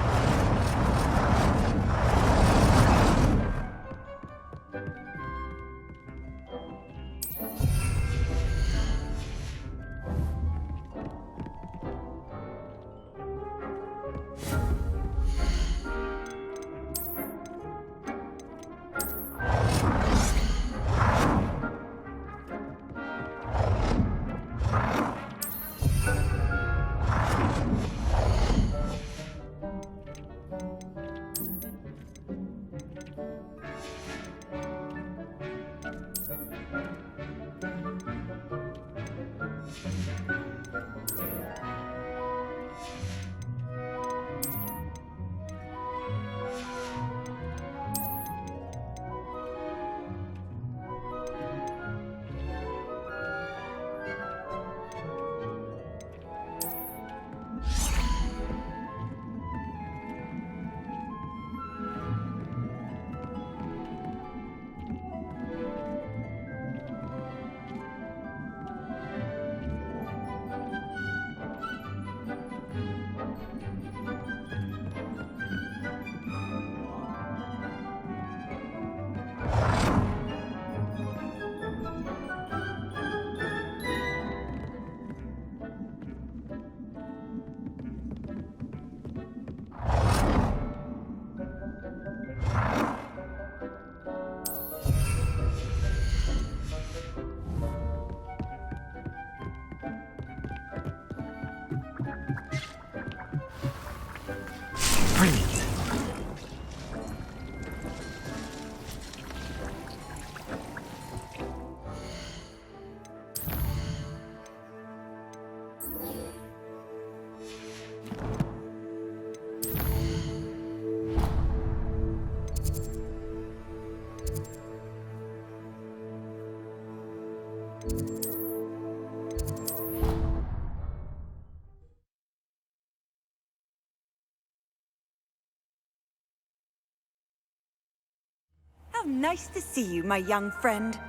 How nice to see you, my young friend.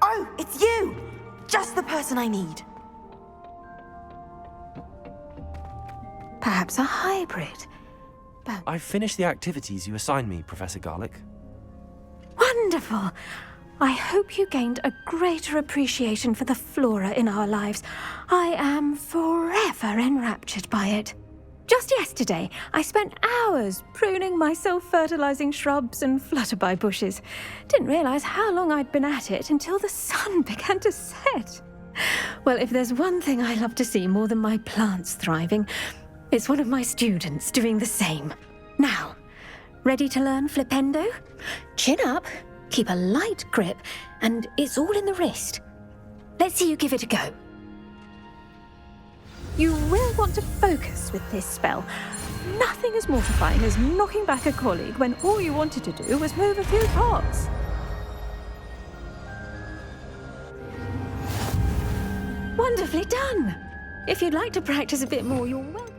Oh, it's you! Just the person I need. Perhaps a hybrid. I've finished the activities you assigned me, Professor Garlick. Wonderful! I hope you gained a greater appreciation for the flora in our lives. I am forever enraptured by it. Just yesterday, I spent hours pruning my self-fertilizing shrubs and flutterby bushes. Didn't realize how long I'd been at it until the sun began to set. Well, if there's one thing I love to see more than my plants thriving, it's one of my students doing the same. Now, ready to learn Flipendo? Chin up, keep a light grip, and it's all in the wrist. Let's see you give it a go. You will want to focus with this spell. Nothing as mortifying as knocking back a colleague when all you wanted to do was move a few pots. Wonderfully done! If you'd like to practice a bit more, you're welcome.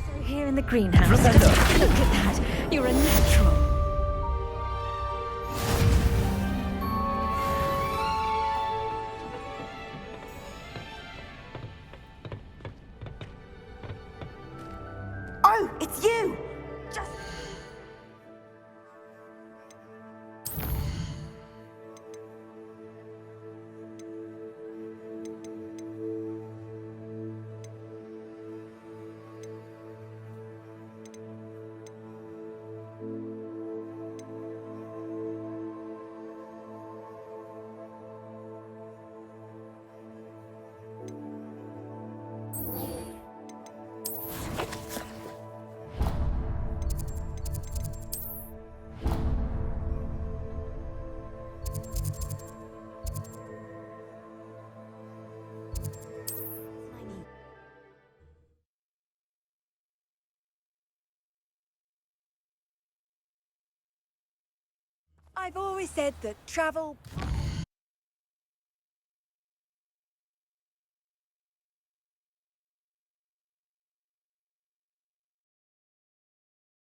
So here in the greenhouse, look at that, you're a natural. Oh, it's you! Just... I've always said that travel